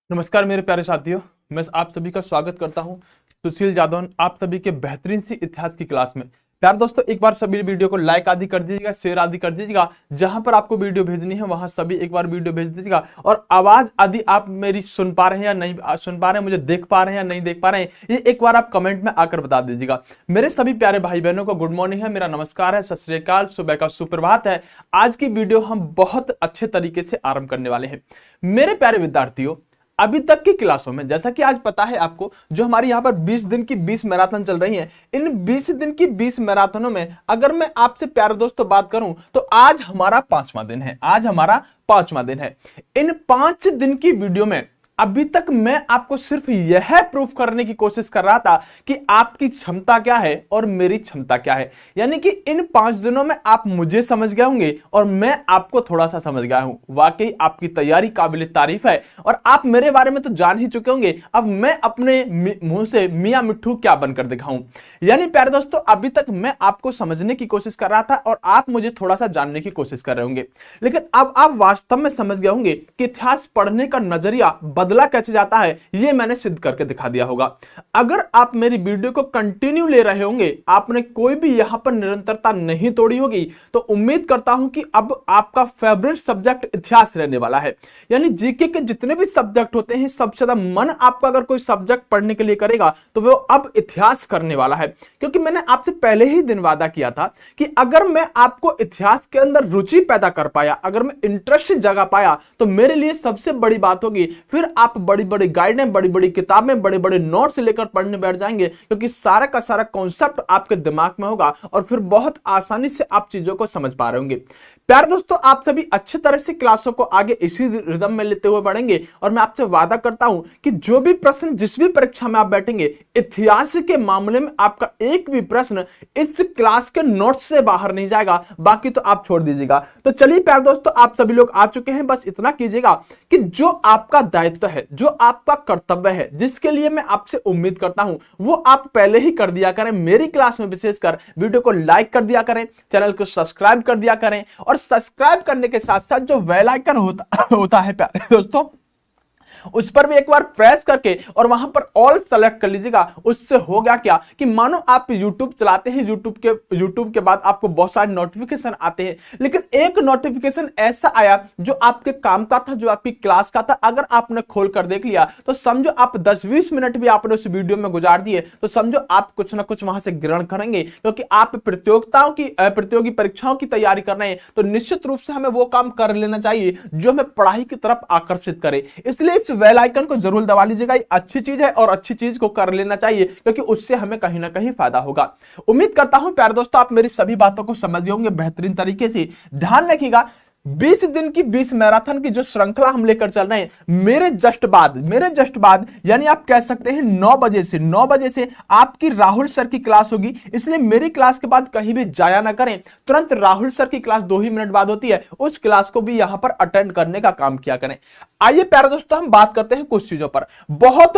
नमस्कार मेरे प्यारे साथियों। मैं आप सभी का स्वागत करता हूं सुशील जादौन आप सभी के बेहतरीन सी इतिहास की क्लास में। प्यार दोस्तों, एक बार सभी वीडियो को लाइक आदि कर दीजिएगा, शेयर आदि कर दीजिएगा। जहां पर आपको वीडियो भेजनी है वहां सभी एक बार वीडियो भेज दीजिएगा। और आवाज आदि आप मेरी सुन पा रहे हैं या नहीं सुन पा रहे हैं, मुझे देख पा रहे हैं या नहीं देख पा रहे हैं, ये एक बार आप कमेंट में आकर बता दीजिएगा। मेरे सभी प्यारे भाई बहनों को गुड मॉर्निंग है, मेरा नमस्कार है, सत श्री अकाल, सुबह का सुप्रभात है। आज की वीडियो हम बहुत अच्छे तरीके से आरंभ करने वाले हैं। मेरे प्यारे विद्यार्थियों, अभी तक की क्लासों में जैसा कि आज पता है आपको, जो हमारी यहाँ पर 20 दिन की 20 मैराथन चल रही है, इन 20 दिन की 20 मैराथनों में अगर मैं आपसे प्यारे दोस्तों बात करूं तो आज हमारा 5वां दिन है। आज हमारा 5वां दिन है। इन 5 दिन की वीडियो में अभी तक मैं आपको सिर्फ यह प्रूफ करने की कोशिश कर रहा था कि आपकी क्षमता क्या है और मेरी क्षमता क्या है। यानी कि इन 5 दिनों में आप मुझे समझ गए होंगे और मैं आपको थोड़ा सा समझ गया हूं। वाकई आपकी तैयारी काबिल तारीफ है और आप मेरे बारे में तो जान ही चुके होंगे। अब मैं अपने मुंह से मियां मिट्ठू क्या बनकर दिखाऊं। यानी प्यारे दोस्तों, अभी तक मैं आपको समझने की कोशिश कर रहा था और आप मुझे थोड़ा सा जानने की कोशिश कर रहे होंगे, लेकिन अब आप वास्तव में समझ गए होंगे कि इतिहास पढ़ने का नजरिया बदला कैसे जाता है। यह मैंने सिद्ध करके दिखा दिया होगा। अगर आप मेरी वीडियो को कंटिन्यू ले रहे होंगे, आपने कोई भी यहां पर निरंतरता नहीं तोड़ी होगी, तो उम्मीद करता हूं कि अब आपका फेवरेट सब्जेक्ट इतिहास रहने वाला है। यानी जीके के जितने भी सब्जेक्ट होते हैं, सबसे ज्यादा मन आपका अगर कोई सब्जेक्ट पढ़ने के लिए करेगा तो वो अब इतिहास करने वाला है। क्योंकि मैंने आपसे पहले ही दिन वादा किया था कि अगर मैं आपको इतिहास के अंदर रुचि पैदा कर पाया, अगर मैं इंटरेस्ट जगा पाया, तो मेरे लिए सबसे बड़ी बात होगी फिर आप बड़ी बड़ी गाइडें, बड़ी बड़ी किताबें, बड़े बड़े नोट्स लेकर पढ़ने बैठ जाएंगे, क्योंकि सारा का सारा कॉन्सेप्ट आपके दिमाग में होगा और फिर बहुत आसानी से आप चीजों को समझ पा रहे होंगे। प्यारे दोस्तों, आप सभी अच्छी तरह से क्लासों को आगे इसी रिदम में लेते हुए बढ़ेंगे और मैं आपसे वादा करता हूं कि जो भी प्रश्न जिस भी परीक्षा में आप बैठेंगे, इतिहास के मामले में आपका एक भी प्रश्न इस क्लास के नोट्स से बाहर नहीं जाएगा। बाकी तो आप छोड़ दीजिएगा। तो चलिए प्यारे दोस्तों, आप सभी लोग आ चुके हैं। बस इतना कीजिएगा कि जो आपका दायित्व है, जो आपका कर्तव्य है, जिसके लिए मैं आपसे उम्मीद करता हूं, वो आप पहले ही कर दिया करें। मेरी क्लास में विशेषकर वीडियो को लाइक कर दिया करें, चैनल को सब्सक्राइब कर दिया करें और सब्सक्राइब करने के साथ साथ जो बेल आइकन होता है प्यारे दोस्तों, उस पर भी एक बार प्रेस करके और वहां पर ऑल सेलेक्ट कर लीजिएगा। उससे होगा क्या कि मानो आप YouTube चलाते हैं, YouTube के बाद आपको बहुत सारे नोटिफिकेशन आते हैं, लेकिन एक नोटिफिकेशन ऐसा आया जो आपके काम का था, जो आपकी क्लास का था। अगर आपने खोल कर देख लिया तो समझो आप 10-20 मिनट भी आपने उस वीडियो में गुजार दिए, तो समझो आप कुछ ना कुछ वहां से ग्रहण करेंगे। क्योंकि आप प्रतियोगी परीक्षाओं की तैयारी कर रहे हैं, तो निश्चित रूप से हमें वो काम कर लेना चाहिए जो हमें पढ़ाई की तरफ आकर्षित करे। इसलिए इस बेल आइकन को जरूर दबा लीजिएगा। ये अच्छी चीज है और अच्छी चीज को कर लेना चाहिए, क्योंकि उससे हमें कहीं ना कहीं फायदा होगा। उम्मीद करता हूं प्यारे दोस्तों, आप मेरी सभी बातों को समझ होंगे बेहतरीन तरीके से। ध्यान रखिएगा, 20 दिन की 20 मैराथन की जो श्रृंखला हम लेकर चल रहे हैं, मेरे जस्ट बाद यानी आप कह सकते हैं 9 बजे से आपकी राहुल सर की क्लास होगी। इसलिए मेरी क्लास के बाद कहीं भी जाया ना करें, तुरंत राहुल सर की क्लास 2 ही मिनट बाद होती है, उस क्लास को भी यहां पर अटेंड करने का काम किया करें। आइए प्यारे दोस्तों, हम बात करते हैं कुछ चीजों पर। बहुत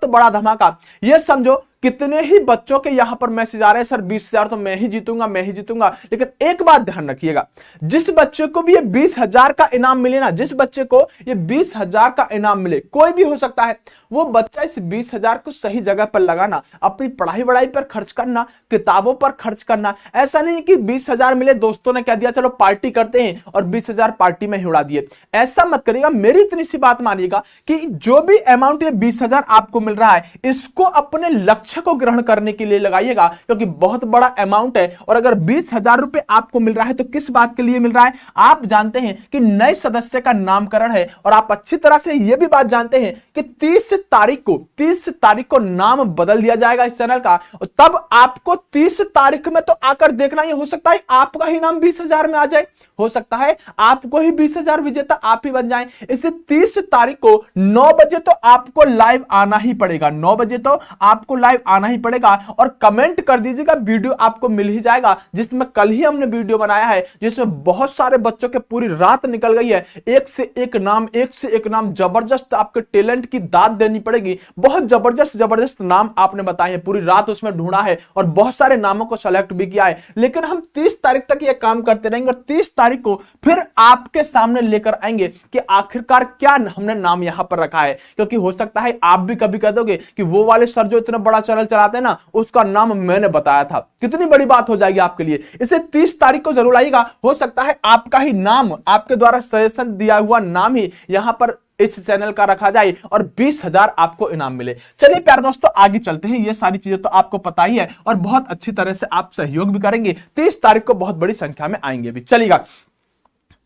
बड़ा धमाका। यह समझो कितने ही बच्चों के यहां पर मैसेज आ रहे हैं, सर 20,000 तो मैं ही जीतूंगा। लेकिन एक बात ध्यान रखिएगा, जिस बच्चे को भी ये 20,000 का इनाम मिले ना, जिस बच्चे को ये 20,000 का इनाम मिले, कोई भी हो सकता है, वो बच्चा इस 20,000 को सही जगह पर लगाना, अपनी पढ़ाई वढ़ाई पर खर्च करना, किताबों पर खर्च करना। ऐसा नहीं कि 20,000 मिले, दोस्तों ने कह दिया चलो पार्टी करते हैं और 20,000 पार्टी में ही उड़ा दिए। ऐसा मत करिएगा। मेरी इतनी सी बात मानिएगा कि जो भी अमाउंट ये 20,000 आपको मिल रहा है, इसको अपने लक्ष्य को ग्रहण करने के लिए लगाइएगा, क्योंकि बहुत बड़ा अमाउंट है। और अगर 20,000 रुपए आपको मिल रहा है तो किस बात के लिए मिल रहा है? आप जानते हैं कि नए सदस्य का नामकरण है, और आप अच्छी तरह से यह भी बात जानते हैं कि 30 तारीख को नाम बदल दिया जाएगा इस चैनल का। और तब आपको 30 तारीख में तो आकर देखना, ही हो सकता है आपका ही नाम 20,000 में आ जाए, हो सकता है आपको ही 20,000 विजेता आप ही बन जाएं। इसे 30 तारीख को 9 बजे तो आपको लाइव आना ही पड़ेगा, 9 बजे तो आपको लाइव आना ही पड़ेगा। और कमेंट कर दीजिएगा, वीडियो आपको मिल ही जाएगा, जिसमें कल ही हमने वीडियो बनाया है, जिसमें बहुत सारे बच्चों के पूरी रात निकल गई है। एक से एक नाम जबरदस्त आपके टैलेंट की दाद देनी पड़ेगी। बहुत जबरदस्त जबरदस्त नाम आपने बताए हैं, पूरी रात उसमें ढूंढा है और बहुत सारे नामों को सेलेक्ट भी किया है, लेकिन हम 30 तारीख तक ये काम करते रहेंगे और 30 तारीख को फिर आपके सामने लेकर आएंगे कि आखिरकार क्या हमने नाम यहां पर रखा है। क्योंकि हो सकता है आप भी कभी कह दोगे कि वो वाले सर जो इतना बड़ा चैनल चलाते हैं ना, उसका नाम मैंने बताया था। कितनी बड़ी बात हो जाएगी आपके लिए। इसे 30 तारीख को जरूर आइएगा, हो सकता है आपका ही नाम, आपके द्वारा सजेशन दिया हुआ नाम ही यहां पर इस चैनल का रखा जाए और 20,000 आपको इनाम मिले। चलिए प्यारे दोस्तों आगे चलते हैं। ये सारी चीजें तो आपको पता ही है और बहुत अच्छी तरह से आप सहयोग भी करेंगे। 30 तारीख को बहुत बड़ी संख्या में आएंगे भी। चलिएगा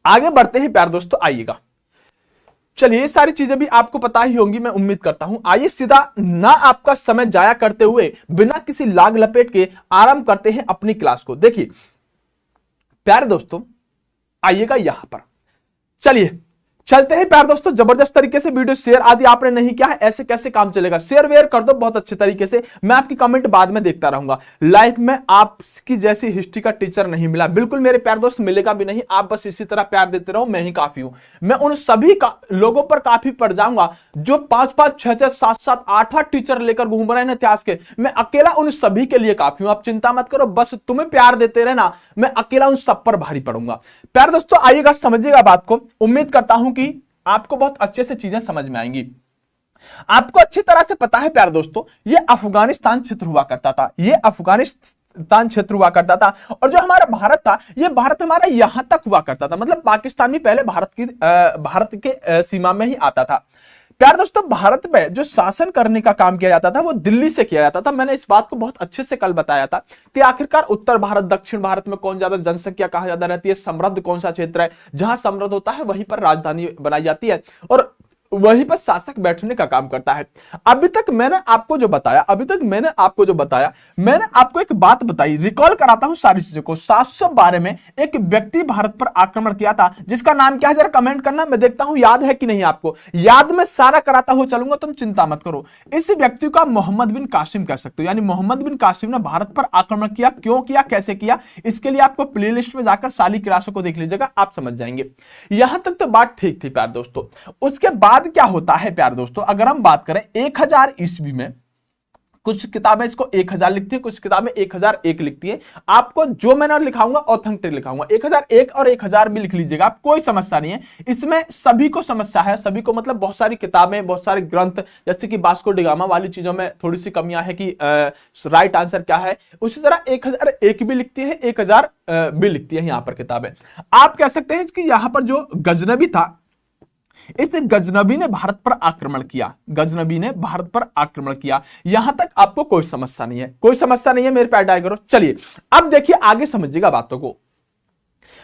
आगे बढ़ते हैं प्यारे दोस्तों, आइएगा। चलिए ये सारी चीजें भी आपको पता ही होंगी, मैं उम्मीद करता हूं। आइए सीधा ना आपका समय जाया करते हुए बिना किसी लाग लपेट के आरंभ करते हैं अपनी क्लास को। देखिए प्यारे दोस्तों आइएगा यहां पर, चलिए चलते हैं प्यारे दोस्तों। जबरदस्त तरीके से वीडियो शेयर आदि आपने नहीं किया है, ऐसे कैसे काम चलेगा? शेयर वेयर कर दो बहुत अच्छे तरीके से, मैं आपकी कमेंट बाद में देखता रहूंगा। लाइफ में आपकी जैसी हिस्ट्री का टीचर नहीं मिला, बिल्कुल मेरे प्यारे दोस्त मिलेगा भी नहीं। आप बस इसी तरह प्यार देते रहो, मैं ही काफी हूं। मैं उन सभी लोगों पर काफी पड़ जाऊंगा जो 5-5, 6-6, 7-7, 8-8 टीचर लेकर घूम रहे हैं इतिहास के। मैं अकेला उन सभी के लिए काफी हूं, आप चिंता मत करो, बस तुम्हें प्यार देते रहना, मैं अकेला उन सब पर भारी पड़ूंगा। प्यारे दोस्तों आइएगा, समझिएगा बात को। उम्मीद करता हूं कि आपको बहुत अच्छे से चीजें समझ में आएंगी। आपको अच्छी तरह से पता है प्यारे दोस्तों, ये अफगानिस्तान क्षेत्र हुआ करता था, ये अफगानिस्तान क्षेत्र हुआ करता था। और जो हमारा भारत था, ये भारत हमारा यहां तक हुआ करता था, मतलब पाकिस्तान भी पहले भारत के सीमा में ही आता था। प्यारे दोस्तों भारत में जो शासन करने का काम किया जाता था वो दिल्ली से किया जाता था। मैंने इस बात को बहुत अच्छे से कल बताया था कि आखिरकार उत्तर भारत दक्षिण भारत में कौन ज्यादा जनसंख्या कहां ज्यादा रहती है, समृद्ध कौन सा क्षेत्र है। जहां समृद्ध होता है वहीं पर राजधानी बनाई जाती है और वहीं पर शासक बैठने का काम करता है। अभी तक मैंने आपको जो बताया, मैंने आपको एक बात बताई, रिकॉल कराता हूं सारी चीजों को। 712 में एक व्यक्ति भारत पर आक्रमण किया था, जिसका नाम क्या है जरा कमेंट करना, मैं देखता हूं याद है कि नहीं आपको। याद में सारा कराता हुआ चलूंगा, तुम चिंता मत करो। इस व्यक्ति का मोहम्मद बिन कासिम कह सकते हो, यानी मोहम्मद बिन कासिम ने भारत पर आक्रमण किया। क्यों किया, कैसे किया, इसके लिए आपको प्लेलिस्ट में जाकर सारी क्लासों को देख लीजिएगा, आप समझ जाएंगे। यहां तक तो बात ठीक थी प्यारे दोस्तों। उसके बाद क्या होता है प्यारे दोस्तों, अगर हम बात करें 1000 ईस्वी में, कुछ किताबें इसको 1000 लिखती है, कुछ किताबें 1001 लिखती है। आपको जो मैंने लिखाऊंगा ऑथेंटिक लिखाऊंगा, 1001 और 1000 भी लिख लीजिएगा, आप कोई समस्या नहीं है इसमें। सभी को समस्या है, सभी को मतलब बहुत सारी किताबें, बहुत सारे ग्रंथ, जैसे कि वास्को डी गामा वाली चीजों में थोड़ी सी कमियां है कि राइट आंसर क्या है। उसी तरह 1001 भी लिखती है, 1000 भी लिखती है यहां पर किताबें। आप कह सकते हैं कि यहां पर जो गजनबी था, इस गजनबी ने भारत पर आक्रमण किया, गजनबी ने भारत पर आक्रमण किया। यहां तक आपको कोई समस्या नहीं है, कोई समस्या नहीं है मेरे प्यारे डायगरो। चलिए अब देखिए आगे समझिएगा बातों को।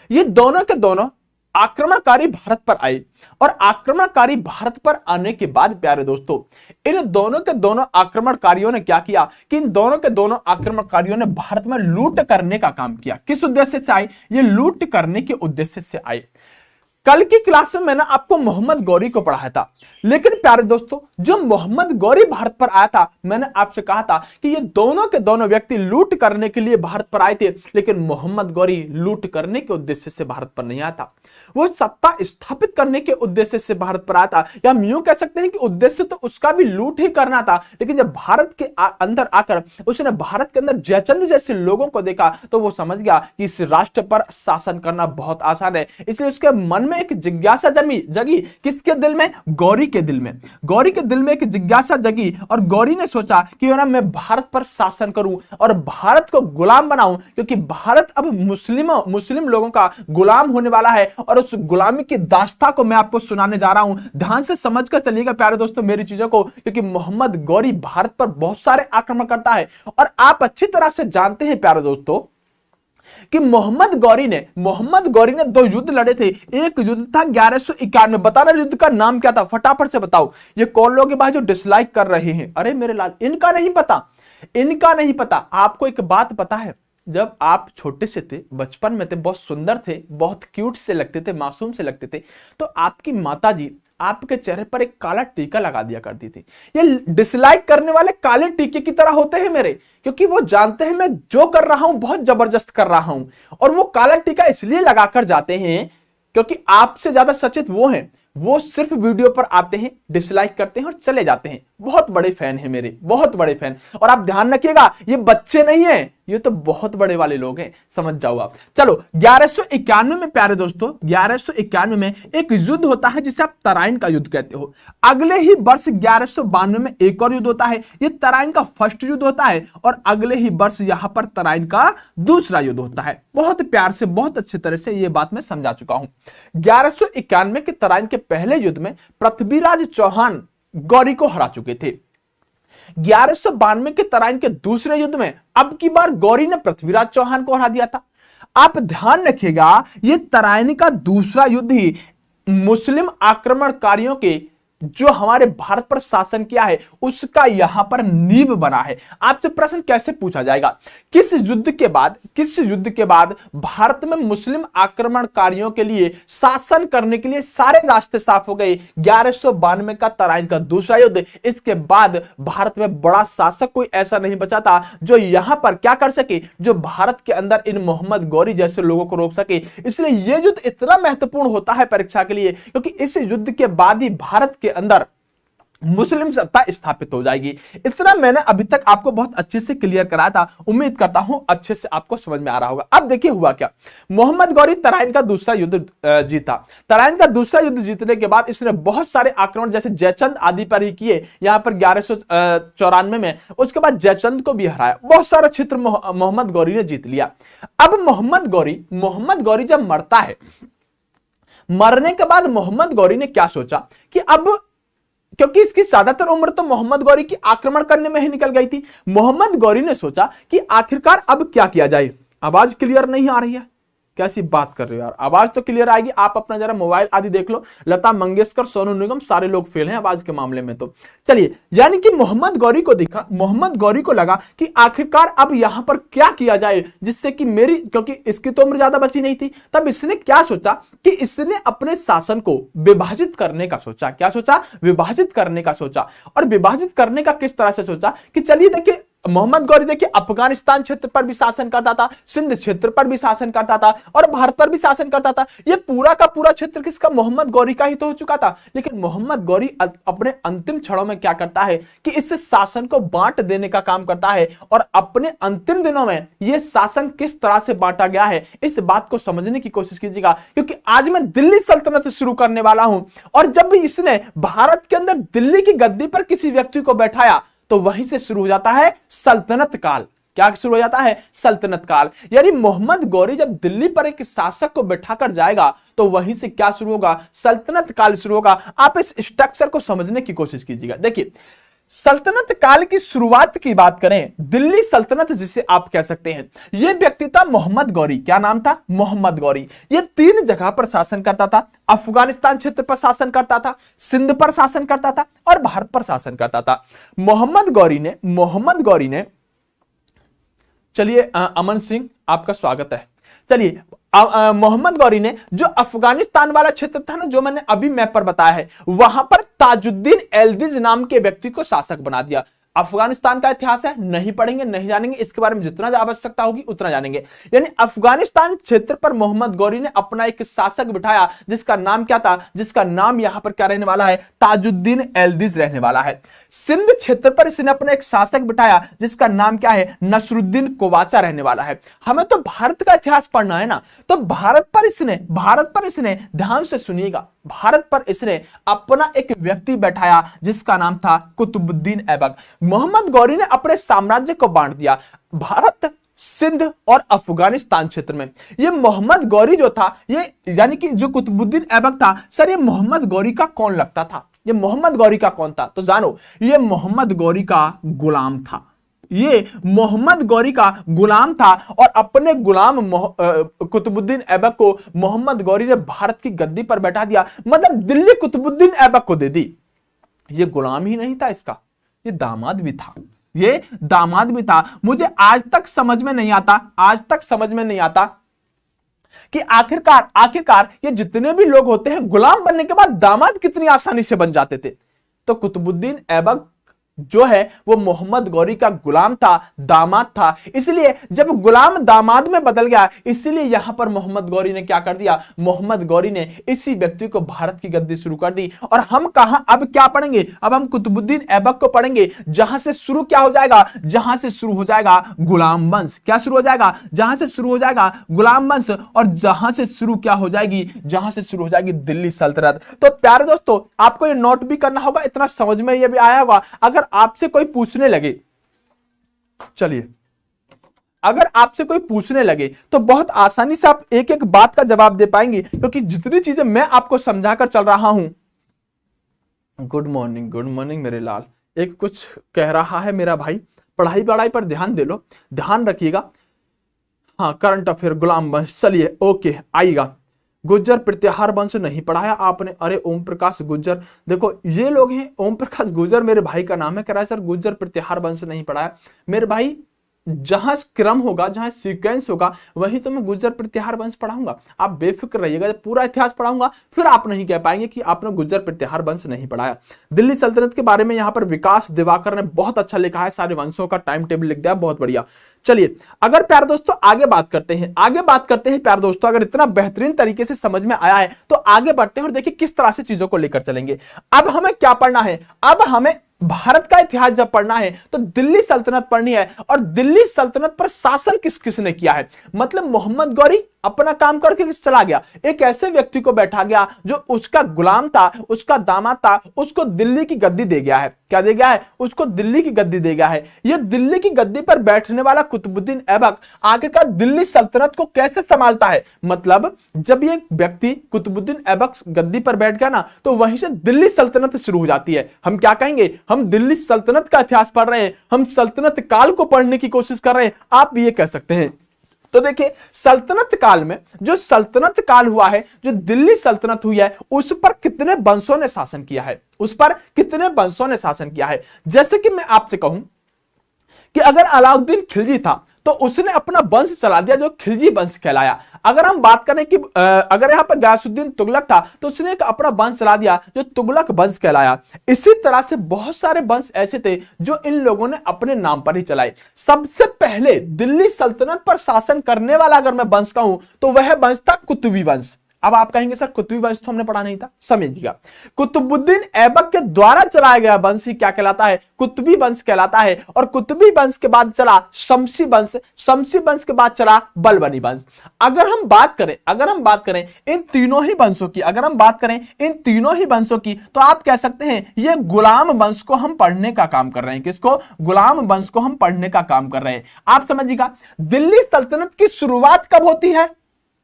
ये दोनों के दोनों आक्रमणकारी भारत पर आए और आक्रमणकारी भारत पर आने के बाद प्यारे दोस्तों, इन दोनों के दोनों आक्रमणकारियों ने क्या किया कि इन दोनों के दोनों आक्रमणकारियों ने भारत में लूट करने का काम किया। किस उद्देश्य से आए, ये लूट करने के उद्देश्य से आए। कल की क्लास में मैंने आपको मोहम्मद गौरी को पढ़ाया था, लेकिन प्यारे दोस्तों जो मोहम्मद गौरी भारत पर आया था, मैंने आपसे कहा था कि ये दोनों के दोनों व्यक्ति लूट करने के लिए भारत पर आए थे, लेकिन मोहम्मद गौरी लूट करने के उद्देश्य से भारत पर नहीं आया था, वो सत्ता स्थापित करने के उद्देश्य से भारत पर आया था। या हम यूं कह सकते हैं कि उद्देश्य तो उसका भी लूट ही करना था, लेकिन जब भारत के अंदर आकर उसने भारत के अंदर जयचंद जैसे लोगों को देखा तो वो समझ गया कि इस राष्ट्र पर शासन करना बहुत आसान है। इसलिए उसके मन में एक जिज्ञासा जगी, किसके दिल में, गौरी के दिल में। गौरी के दिल में एक जिज्ञासा जगी और गौरी ने सोचा कि ना मैं भारत पर शासन करूं और भारत को गुलाम बनाऊं, क्योंकि भारत अब मुस्लिम लोगों का गुलाम होने वाला है। और उस गुलामी की दास्तां को मैं आपको सुनाने जा रहा हूं, ध्यान से समझ कर चलिएगा प्यारे दोस्तों मेरी चीजों को, क्योंकि मोहम्मद गौरी भारत पर बहुत सारे आक्रमण करता है। और आप अच्छी तरह से जानते हैं प्यारे दोस्तों कि मोहम्मद गौरी ने 2 युद्ध लड़े थे। एक युद्ध था 1191, बताना युद्ध का नाम क्या था, फटाफट से बताओ। ये कौन लोग भाई जो डिसलाइक कर रहे हैं, अरे मेरे लाल इनका नहीं पता। आपको एक बात पता है, जब आप छोटे से थे, बचपन में थे, बहुत सुंदर थे, बहुत क्यूट से लगते थे, मासूम से लगते थे, तो आपकी माताजी आपके चेहरे पर एक काला टीका लगा दिया करती थी। ये डिसलाइक करने वाले काले टीके की तरह होते हैं मेरे, क्योंकि वो जानते हैं मैं जो कर रहा हूं बहुत जबरदस्त कर रहा हूं। और वो काला टीका इसलिए लगाकर जाते हैं क्योंकि आपसे ज्यादा सचेत वो हैं। वो सिर्फ वीडियो पर आते हैं, डिसलाइक करते हैं और चले जाते हैं। बहुत बड़े फैन हैं मेरे, बहुत बड़े फैन। और आप ध्यान रखिएगा, ये बच्चे नहीं हैं, ये तो बहुत बड़े वाले लोग हैं, समझ जाओ आप। चलो 1191 में प्यारे दोस्तों, 1191 में एक युद्ध होता है जिसे आप तराइन का युद्ध कहते हो। अगले ही वर्ष 1192 में एक और युद्ध होता है, ये तराइन का फर्स्ट युद्ध होता है, और अगले ही वर्ष यहां पर तराइन का दूसरा युद्ध होता है। बहुत प्यार से, बहुत अच्छी तरह से ये बात मैं समझा चुका हूं। 1191 के तराइन के पहले युद्ध में पृथ्वीराज चौहान गौरी को हरा चुके थे। 1192 के तराइन के दूसरे युद्ध में अब की बार गौरी ने पृथ्वीराज चौहान को हरा दिया था। आप ध्यान रखिएगा, यह तराइन का दूसरा युद्ध ही मुस्लिम आक्रमणकारियों के जो हमारे भारत पर शासन किया है उसका यहां पर नींव बना है। आपसे प्रश्न कैसे पूछा जाएगा, किस युद्ध के बाद भारत में मुस्लिम आक्रमणकारियों के लिए शासन करने के लिए सारे रास्ते साफ हो गए। 1192 का तराइन का दूसरा युद्ध, इसके बाद भारत में बड़ा शासक कोई ऐसा नहीं बचा था जो यहां पर क्या कर सके, जो भारत के अंदर इन मोहम्मद गौरी जैसे लोगों को रोक सके। इसलिए यह युद्ध इतना महत्वपूर्ण होता है परीक्षा के लिए, क्योंकि इस युद्ध के बाद ही भारत के अंदर मुस्लिम सत्ता स्थापित हो जाएगी। इतना मैंने अभी तक आपको बहुत अच्छे से क्लियर कराया था, उम्मीद करता हूं अच्छे से आपको समझ में आ रहा होगा। अब देखिए हुआ क्या, मोहम्मद गौरी तराइन का दूसरा युद्ध जीता। तराइन का दूसरा युद्ध जीतने के बाद इसने बहुत सारे आक्रमण जैसे जयचंद आदि पर ही किए, यहां पर 1194 में। उसके बाद जयचंद को भी हराया, बहुत सारा क्षेत्र मोहम्मद गौरी ने जीत लिया। अब मोहम्मद गौरी जब मरता है, मरने के बाद मोहम्मद गौरी ने क्या सोचा कि अब, क्योंकि इसकी ज्यादातर उम्र तो मोहम्मद गौरी की आक्रमण करने में ही निकल गई थी, मोहम्मद गौरी ने सोचा कि आखिरकार अब क्या किया जाए। आवाज क्लियर नहीं आ रही है, कैसी बात कर रहे हो यार, आवाज तो क्लियर आएगी। आप अपना जरा मोबाइल आदि देख लो, लता मंगेशकर, सोनू निगम, सारे लोग फेल हैं आवाज के मामले में। तो चलिए, यानी कि मोहम्मद गौरी को लगा कि आखिरकार अब यहां पर क्या किया जाए जिससे कि मेरी, क्योंकि इसकी तो उम्र ज्यादा बची नहीं थी, तब इसने क्या सोचा कि इसने अपने शासन को विभाजित करने का सोचा। क्या सोचा? विभाजित करने का सोचा। और विभाजित करने का किस तरह से सोचा कि चलिए देखिए, मोहम्मद गौरी देखिए अफगानिस्तान क्षेत्र पर भी शासन करता था, सिंध क्षेत्र पर भी शासन करता था और भारत पर भी शासन करता था। ये पूरा का पूरा क्षेत्र किसका? मोहम्मद गौरी का ही तो हो चुका था। लेकिन मोहम्मद गौरी अपने अंतिम क्षणों में क्या करता है कि इस शासन को बांट देने का काम करता है। और अपने अंतिम दिनों में यह शासन किस तरह से बांटा गया है, इस बात को समझने की कोशिश कीजिएगा, क्योंकि आज मैं दिल्ली सल्तनत शुरू करने वाला हूं। और जब भी इसने भारत के अंदर दिल्ली की गद्दी पर किसी व्यक्ति को बैठाया तो वहीं से शुरू हो जाता है सल्तनत काल। क्या शुरू हो जाता है? सल्तनत काल। यानी मोहम्मद गौरी जब दिल्ली पर एक शासक को बैठाकर जाएगा तो वहीं से क्या शुरू होगा? सल्तनत काल शुरू होगा। आप इस स्ट्रक्चर को समझने की कोशिश कीजिएगा। देखिए, सल्तनत काल की शुरुआत की बात करें, दिल्ली सल्तनत जिसे आप कह सकते हैं, यह व्यक्ति था मोहम्मद गौरी। क्या नाम था? मोहम्मद गौरी। यह 3 जगह पर शासन करता था। अफगानिस्तान क्षेत्र पर शासन करता था, सिंध पर शासन करता था और भारत पर शासन करता था। मोहम्मद गौरी ने चलिए, अमन सिंह आपका स्वागत है। चलिए, मोहम्मद गौरी ने जो अफगानिस्तान वाला क्षेत्र था ना, जो मैंने अभी मैप पर बताया है, वहां पर ताजुद्दीन एल्दिज नाम के व्यक्ति को शासक बना दिया। अफगानिस्तान का इतिहास है, नहीं पढ़ेंगे, नहीं जानेंगे, इसके बारे में जितना आवश्यकता होगी उतना जानेंगे। यानी अफगानिस्तान क्षेत्र पर मोहम्मद गौरी ने अपना एक शासक बिठाया, जिसका नाम क्या था? जिसका नाम यहां पर क्या रहने वाला है? ताजुद्दीन एल्दिज रहने वाला है। सिंध क्षेत्र पर इसने अपना एक शासक बिठाया, जिसका नाम क्या है? नसरुद्दीन कोवाचा रहने वाला है। हमें तो भारत का इतिहास पढ़ना है ना, तो भारत पर इसने ध्यान से सुनिएगा, भारत पर इसने अपना एक व्यक्ति बैठाया जिसका नाम था कुतुबुद्दीन ऐबक। मोहम्मद गौरी ने अपने साम्राज्य को बांट दिया भारत, सिंध और अफगानिस्तान क्षेत्र में। ये मोहम्मद गौरी जो था, ये यानी कि जो कुतुबुद्दीन ऐबक था, सर ये मोहम्मद गौरी का कौन लगता था? ये मोहम्मद गौरी का कौन था? तो जानो, ये मोहम्मद गौरी का गुलाम था। ये मोहम्मद गौरी का गुलाम था और अपने गुलाम कुतुबुद्दीन ऐबक को मोहम्मद गौरी ने भारत की गद्दी पर बैठा दिया, मतलब दिल्ली कुतुबुद्दीन ऐबक को दे दी। ये गुलाम ही नहीं था इसका, ये दामाद भी था। ये दामाद भी था। मुझे आज तक समझ में नहीं आता कि आखिरकार ये जितने भी लोग होते हैं, गुलाम बनने के बाद दामाद कितनी आसानी से बन जाते थे। तो कुतुबुद्दीन ऐबक जो है वो मोहम्मद गौरी का गुलाम था, दामाद था। इसलिए जब गुलाम दामाद में बदल गया, इसलिए यहां पर मोहम्मद गौरी ने क्या कर दिया, मोहम्मद गौरी ने इसी व्यक्ति को भारत की गद्दी शुरू कर दी। और हम कहां अब क्या पढ़ेंगे, अब हम कुतुबुद्दीन ऐबक को पढ़ेंगे, जहां से शुरू क्या हो जाएगा, जहां से शुरू हो जाएगा गुलाम वंश। क्या शुरू हो जाएगा, जहां से शुरू हो जाएगा गुलाम वंश, और जहां से शुरू क्या हो जाएगी, जहां से शुरू हो जाएगी दिल्ली सल्तनत। तो प्यारे दोस्तों, आपको ये नोट भी करना होगा, इतना समझ में ये भी आया होगा। अगर आपसे कोई पूछने लगे, चलिए अगर आपसे कोई पूछने लगे तो बहुत आसानी से आप एक एक बात का जवाब दे पाएंगे, क्योंकि जितनी चीजें मैं आपको समझाकर चल रहा हूं। गुड मॉर्निंग मेरे लाल, एक कुछ कह रहा है मेरा भाई, पढ़ाई पर ध्यान दे लो, ध्यान रखिएगा। हाँ, करंट अफेयर, गुलाम वंश, चलिए ओके आइएगा। गुज्जर प्रत्याहार वंश नहीं पढ़ाया आपने, अरे ओम प्रकाश गुज्जर, देखो ये लोग हैं, ओम प्रकाश गुज्जर मेरे भाई का नाम है, कह रहा है सर गुज्जर प्रत्याहार वंश नहीं पढ़ाया। मेरे भाई जहां क्रम होगा, जहां सीक्वेंस होगा, वही तो मैं गुज्जर प्रत्याहार वंश पढ़ाऊंगा। आप बेफिक्र रहिएगा, जब पूरा इतिहास पढ़ाऊंगा फिर आप नहीं कह पाएंगे कि आपने गुज्जर प्रत्याहार वंश नहीं पढ़ाया। दिल्ली सल्तनत के बारे में यहां पर विकास दिवाकर ने बहुत अच्छा लिखा है, सारे वंशों का टाइम टेबल लिख दिया, बहुत बढ़िया। चलिए अगर प्यारे दोस्तों आगे बात करते हैं प्यारे दोस्तों, अगर इतना बेहतरीन तरीके से समझ में आया है तो आगे बढ़ते हैं और देखिए किस तरह से चीजों को लेकर चलेंगे। अब हमें क्या पढ़ना है, अब हमें भारत का इतिहास जब पढ़ना है तो दिल्ली सल्तनत पढ़नी है, और दिल्ली सल्तनत पर शासन किस किसने किया है। मतलब मोहम्मद गौरी अपना काम करके चला गया, एक ऐसे व्यक्ति को बैठा गया जो उसका गुलाम था, उसका दामाद था, उसको दिल्ली की गद्दी दे गया है। क्या दे गया है, उसको दिल्ली की गद्दी दे गया है। यह दिल्ली की गद्दी पर बैठने वाला कुतुबुद्दीन ऐबक आखिरकार दिल्ली सल्तनत को कैसे संभालता है। मतलब जब ये व्यक्ति कुतुबुद्दीन ऐबक गद्दी पर बैठ गया ना, तो वहीं से दिल्ली सल्तनत शुरू हो जाती है। हम क्या कहेंगे, हम दिल्ली सल्तनत का इतिहास पढ़ रहे हैं, हम सल्तनत काल को पढ़ने की कोशिश कर रहे हैं, आप ये कह सकते हैं। तो देखिए सल्तनत काल में जो सल्तनत काल हुआ है, जो दिल्ली सल्तनत हुई है, उस पर कितने वंशों ने शासन किया है, उस पर कितने वंशों ने शासन किया है। जैसे कि मैं आपसे कहूं कि अगर अलाउद्दीन खिलजी था तो उसने अपना वंश चला दिया जो खिलजी वंश कहलाया। अगर हम बात करें कि अगर यहां पर गयासुद्दीन तुगलक था तो उसने एक अपना वंश चला दिया जो तुगलक वंश कहलाया। इसी तरह से बहुत सारे वंश ऐसे थे जो इन लोगों ने अपने नाम पर ही चलाए। सबसे पहले दिल्ली सल्तनत पर शासन करने वाला अगर मैं वंश कहूं तो वह वंश था कुतुबी वंश। अब आप कहेंगे सर कुतुबी वंश तो हमने पढ़ा नहीं था, समझिएगा। कुतुबुद्दीन ऐबक के द्वारा चलाया गया वंश ही क्या कहलाता है, कुतुबी वंश कहलाता है। और कुतुबी वंश के बाद चला शमसी वंश, शमसी वंश के बाद चला बलबनी वंश। अगर हम बात करें इन तीनों ही वंशों की, अगर हम बात करें इन तीनों ही वंशों की, तो आप कह सकते हैं ये गुलाम वंश को हम पढ़ने का काम कर रहे हैं। किसको, गुलाम वंश को हम पढ़ने का काम कर रहे हैं। आप समझिएगा दिल्ली सल्तनत की शुरुआत कब होती है,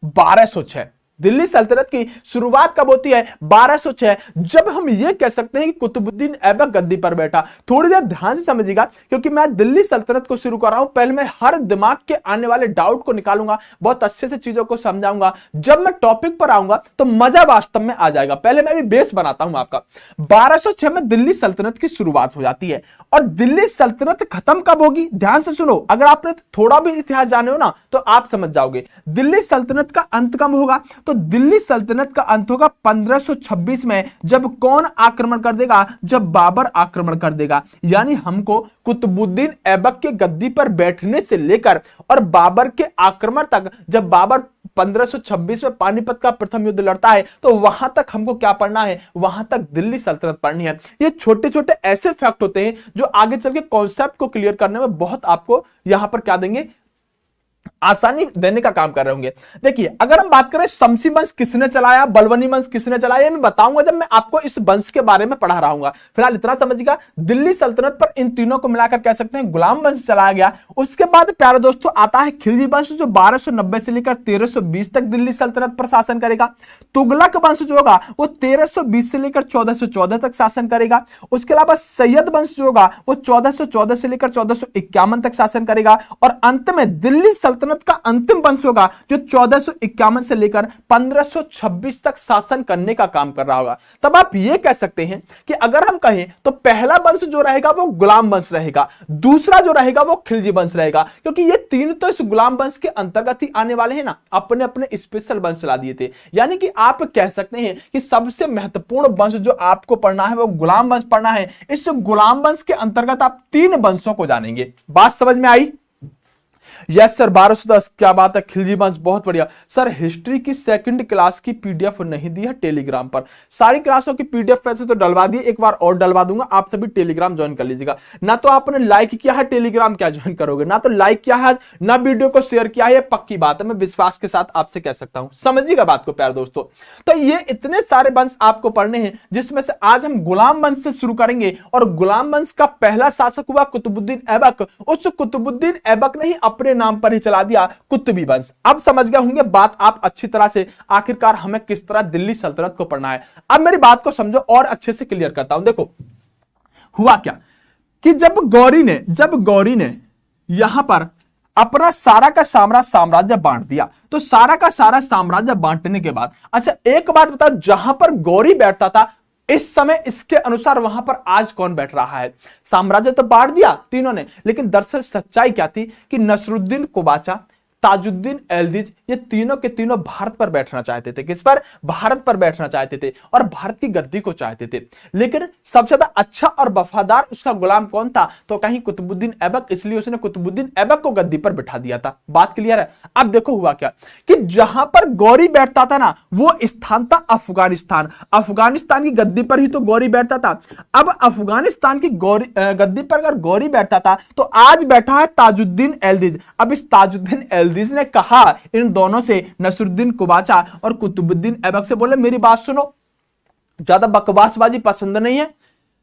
1206। दिल्ली सल्तनत की शुरुआत कब होती है, 1206। जब हम ये कह सकते हैं कि कुतुबुद्दीन ऐबक गद्दी पर बैठा। थोड़ी देर ध्यान से समझिएगा क्योंकि मैं दिल्ली सल्तनत को शुरू कर रहा हूं। पहले मैं हर दिमाग के आने वाले डाउट को निकालूंगा, बहुत अच्छे से चीजों को समझाऊंगा। जब मैं टॉपिक पर आऊंगा तो मजा वास्तव में आ जाएगा। पहले मैं भी बेस बनाता हूं आपका। 1206 में दिल्ली सल्तनत की शुरुआत हो जाती है और दिल्ली सल्तनत खत्म कब होगी, ध्यान से सुनो। अगर आपने थोड़ा भी इतिहास जाने हो ना तो आप समझ जाओगे। दिल्ली सल्तनत का अंत कब होगा, तो दिल्ली सल्तनत का अंत होगा 1526 में। जब कौन आक्रमण कर देगा, जब बाबर आक्रमण कर देगा। यानी हमको कुतुबुद्दीन ऐबक के गद्दी पर बैठने से लेकर और बाबर के आक्रमण तक, जब बाबर 1526 में पानीपत का प्रथम युद्ध लड़ता है, तो वहां तक हमको क्या पढ़ना है, वहां तक दिल्ली सल्तनत पढ़नी है। ये छोटे छोटे ऐसे फैक्ट होते हैं जो आगे चल के कॉन्सेप्ट को क्लियर करने में बहुत आपको यहां पर क्या देंगे, आसानी देने का काम कर रहे होंगे। देखिए अगर हम बात करें शमसी वंश किसने चलाया, बलबनी वंश किसने चलाया, मैं बताऊंगा जब मैं आपको इस वंश के बारे में पढ़ा रहा हूं। फिलहाल इतना समझिएगा, दिल्ली सल्तनत पर इन तीनों को मिलाकर कह सकते हैं गुलाम वंश चलाया गया। उसके बाद प्यारे दोस्तों आता है खिलजी वंश जो 1290 से लेकर 1320 तक दिल्ली सल्तनत पर शासन करेगा। तुगलक वंश जो होगा वो 1320 से लेकर 1414 तक शासन करेगा। उसके अलावा सैयद वंश जो होगा वो 1414 से लेकर 1451 तक शासन करेगा। और अंत में दिल्ली सल्तनत सल्तनत का अंतिम वंश होगा जो 1451 से लेकर 1526 तक शासन करने का काम कर रहा होगा। तब आप यह कह सकते हैं कि अगर हम कहें तो पहला वंश जो रहेगा वो गुलाम वंश रहेगा, दूसरा जो रहेगा वो खिलजी वंश रहेगा, क्योंकि ये तीन तो इस गुलाम वंश के अंतर्गत ही आने वाले हैं ना, अपने अपने स्पेशल वंश ला दिए थे। यानी कि आप कह सकते हैं कि सबसे महत्वपूर्ण वंश जो आपको पढ़ना है वो गुलाम वंश पढ़ना है। इस गुलाम वंश के अंतर्गत आप तीन वंशों को जानेंगे। बात समझ में आई? यस सर 1210, क्या बात है। खिलजी वंश, बहुत बढ़िया सर। हिस्ट्री की सेकंड क्लास की पीडीएफ नहीं दी है टेलीग्राम पर। सारी क्लासों की पीडीएफ वैसे तो डलवा दी, एक बार और डलवा दूंगा, आप सभी टेलीग्राम ज्वाइन कर लीजिएगा। ना तो आपने लाइक किया है टेलीग्राम, क्या ज्वाइन करोगे? ना तो लाइक किया है, ना वीडियो को शेयर किया है, पक्की बात है, मैं विश्वास के साथ आपसे कह सकता हूं। समझिएगा बात को प्यारे दोस्तों। तो ये इतने सारे वंश आपको पढ़ने हैं, जिसमें से आज हम गुलाम वंश से शुरू करेंगे। और गुलाम वंश का पहला शासक हुआ कुतुबुद्दीन ऐबक। उस कुतुबुद्दीन ऐबक ने ही अपने नाम पर ही चला दिया कुतुबी वंश। अब समझ गए होंगे बात आप अच्छी तरह से, आखिरकार हमें किस तरह दिल्ली सल्तनत को पढ़ना है। अब मेरी बात को समझो और अच्छे से क्लियर करता हूं। देखो हुआ क्या कि जब गौरी ने यहां पर अपना सारा का साम्राज्य बांट दिया, तो सारा का सारा साम्राज्य बांटने के बाद, अच्छा एक बात बताओ, जहां पर गौरी बैठता था इस समय इसके अनुसार वहां पर आज कौन बैठ रहा है? साम्राज्य तो बांट दिया तीनों ने, लेकिन दरअसल सच्चाई क्या थी कि नसरुद्दीन कुबाचा, ताजुद्दीन एल्दिज, ये तीनों के तीनों भारत पर बैठना चाहते थे। किस पर? भारत पर बैठना चाहते थे और भारत की गद्दी को चाहते थे। लेकिन सबसे ज्यादा अच्छा और वफादार उसका गुलाम कौन था? तो कहीं कुतुबुद्दीन ऐबक, इसलिए उसने कुतुबुद्दीन ऐबक को गद्दी पर बिठा दिया था। बात क्लियर है? अब देखो हुआ क्या कि जहां पर गौरी बैठता था ना, वो स्थान था अफगानिस्तान। अफगानिस्तान की गद्दी पर ही तो गौरी बैठता था। अब अफगानिस्तान की गद्दी पर अगर गौरी बैठता था तो आज बैठा है ताजुद्दीन एल्दिज। अब इस ताजुद्दीन एल्दिज ने कहा इन दोनों से, नसरुद्दीन कुबाचा और कुतुबुद्दीन ऐबक से, बोले मेरी बात सुनो, ज्यादा बकवासबाजी पसंद नहीं है।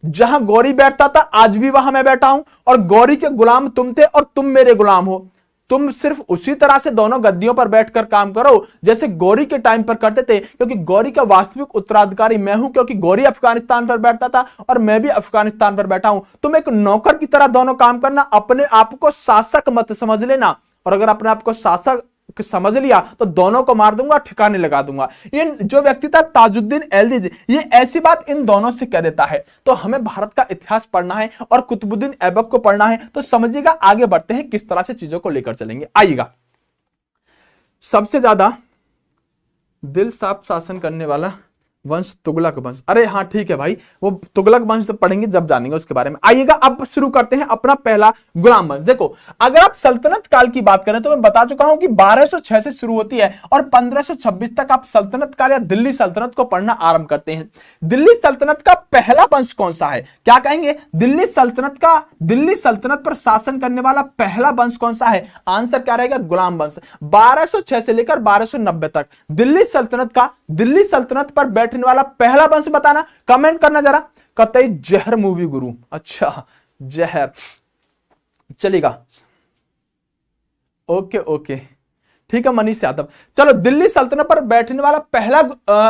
जहां गौरी बैठता था आज भी वहां मैं बैठा हूं, और गौरी के गुलाम तुम थे और तुम मेरे गुलाम हो। तुम सिर्फ उसी तरह से दोनों गद्दियों पर बैठकर काम करो जैसे गौरी के टाइम पर करते थे, क्योंकि गौरी का वास्तविक उत्तराधिकारी मैं हूं, क्योंकि गौरी अफगानिस्तान पर बैठता था और मैं भी अफगानिस्तान पर बैठा हूं। तुम एक नौकर की तरह दोनों काम करना, अपने आप को शासक मत समझ लेना, और अगर अपने आप को शासक समझ लिया तो दोनों को मार दूंगा, ठिकाने लगा दूंगा। ये जो व्यक्ति था ताजुद्दीन एल्दिज, ये ऐसी बात इन दोनों से कह देता है। तो हमें भारत का इतिहास पढ़ना है और कुतुबुद्दीन ऐबक को पढ़ना है। तो समझिएगा, आगे बढ़ते हैं किस तरह से चीजों को लेकर चलेंगे। आइएगा, सबसे ज्यादा दिल साफ शासन करने वाला वंश तुगलक वंश। अरे हाँ ठीक है भाई, वो तुगलक वंश से पढ़ेंगे जब जानेंगे उसके बारे में। आइएगा, अब शुरू करते हैं अपना पहला गुलाम वंश। देखो अगर आप सल्तनत काल की बात करें तो मैं बता चुका हूं कि 1206 से शुरू होती है और 1526 तक आप सल्तनत काल या दिल्ली सल्तनत को पढ़ना आरंभ करते हैं। दिल्ली सल्तनत का पहला वंश कौन सा है? क्या कहेंगे? दिल्ली सल्तनत पर शासन करने वाला पहला वंश कौन सा है? आंसर क्या रहेगा? गुलाम वंश। 1206 से लेकर 1290 तक दिल्ली सल्तनत पर बैठने वाला पहला वंश बताना, कमेंट करना जरा। कतई जहर मूवी गुरु, अच्छा जहर चलेगा, ओके ठीक है। मनीष यादव, चलो दिल्ली सल्तनत पर बैठने वाला पहला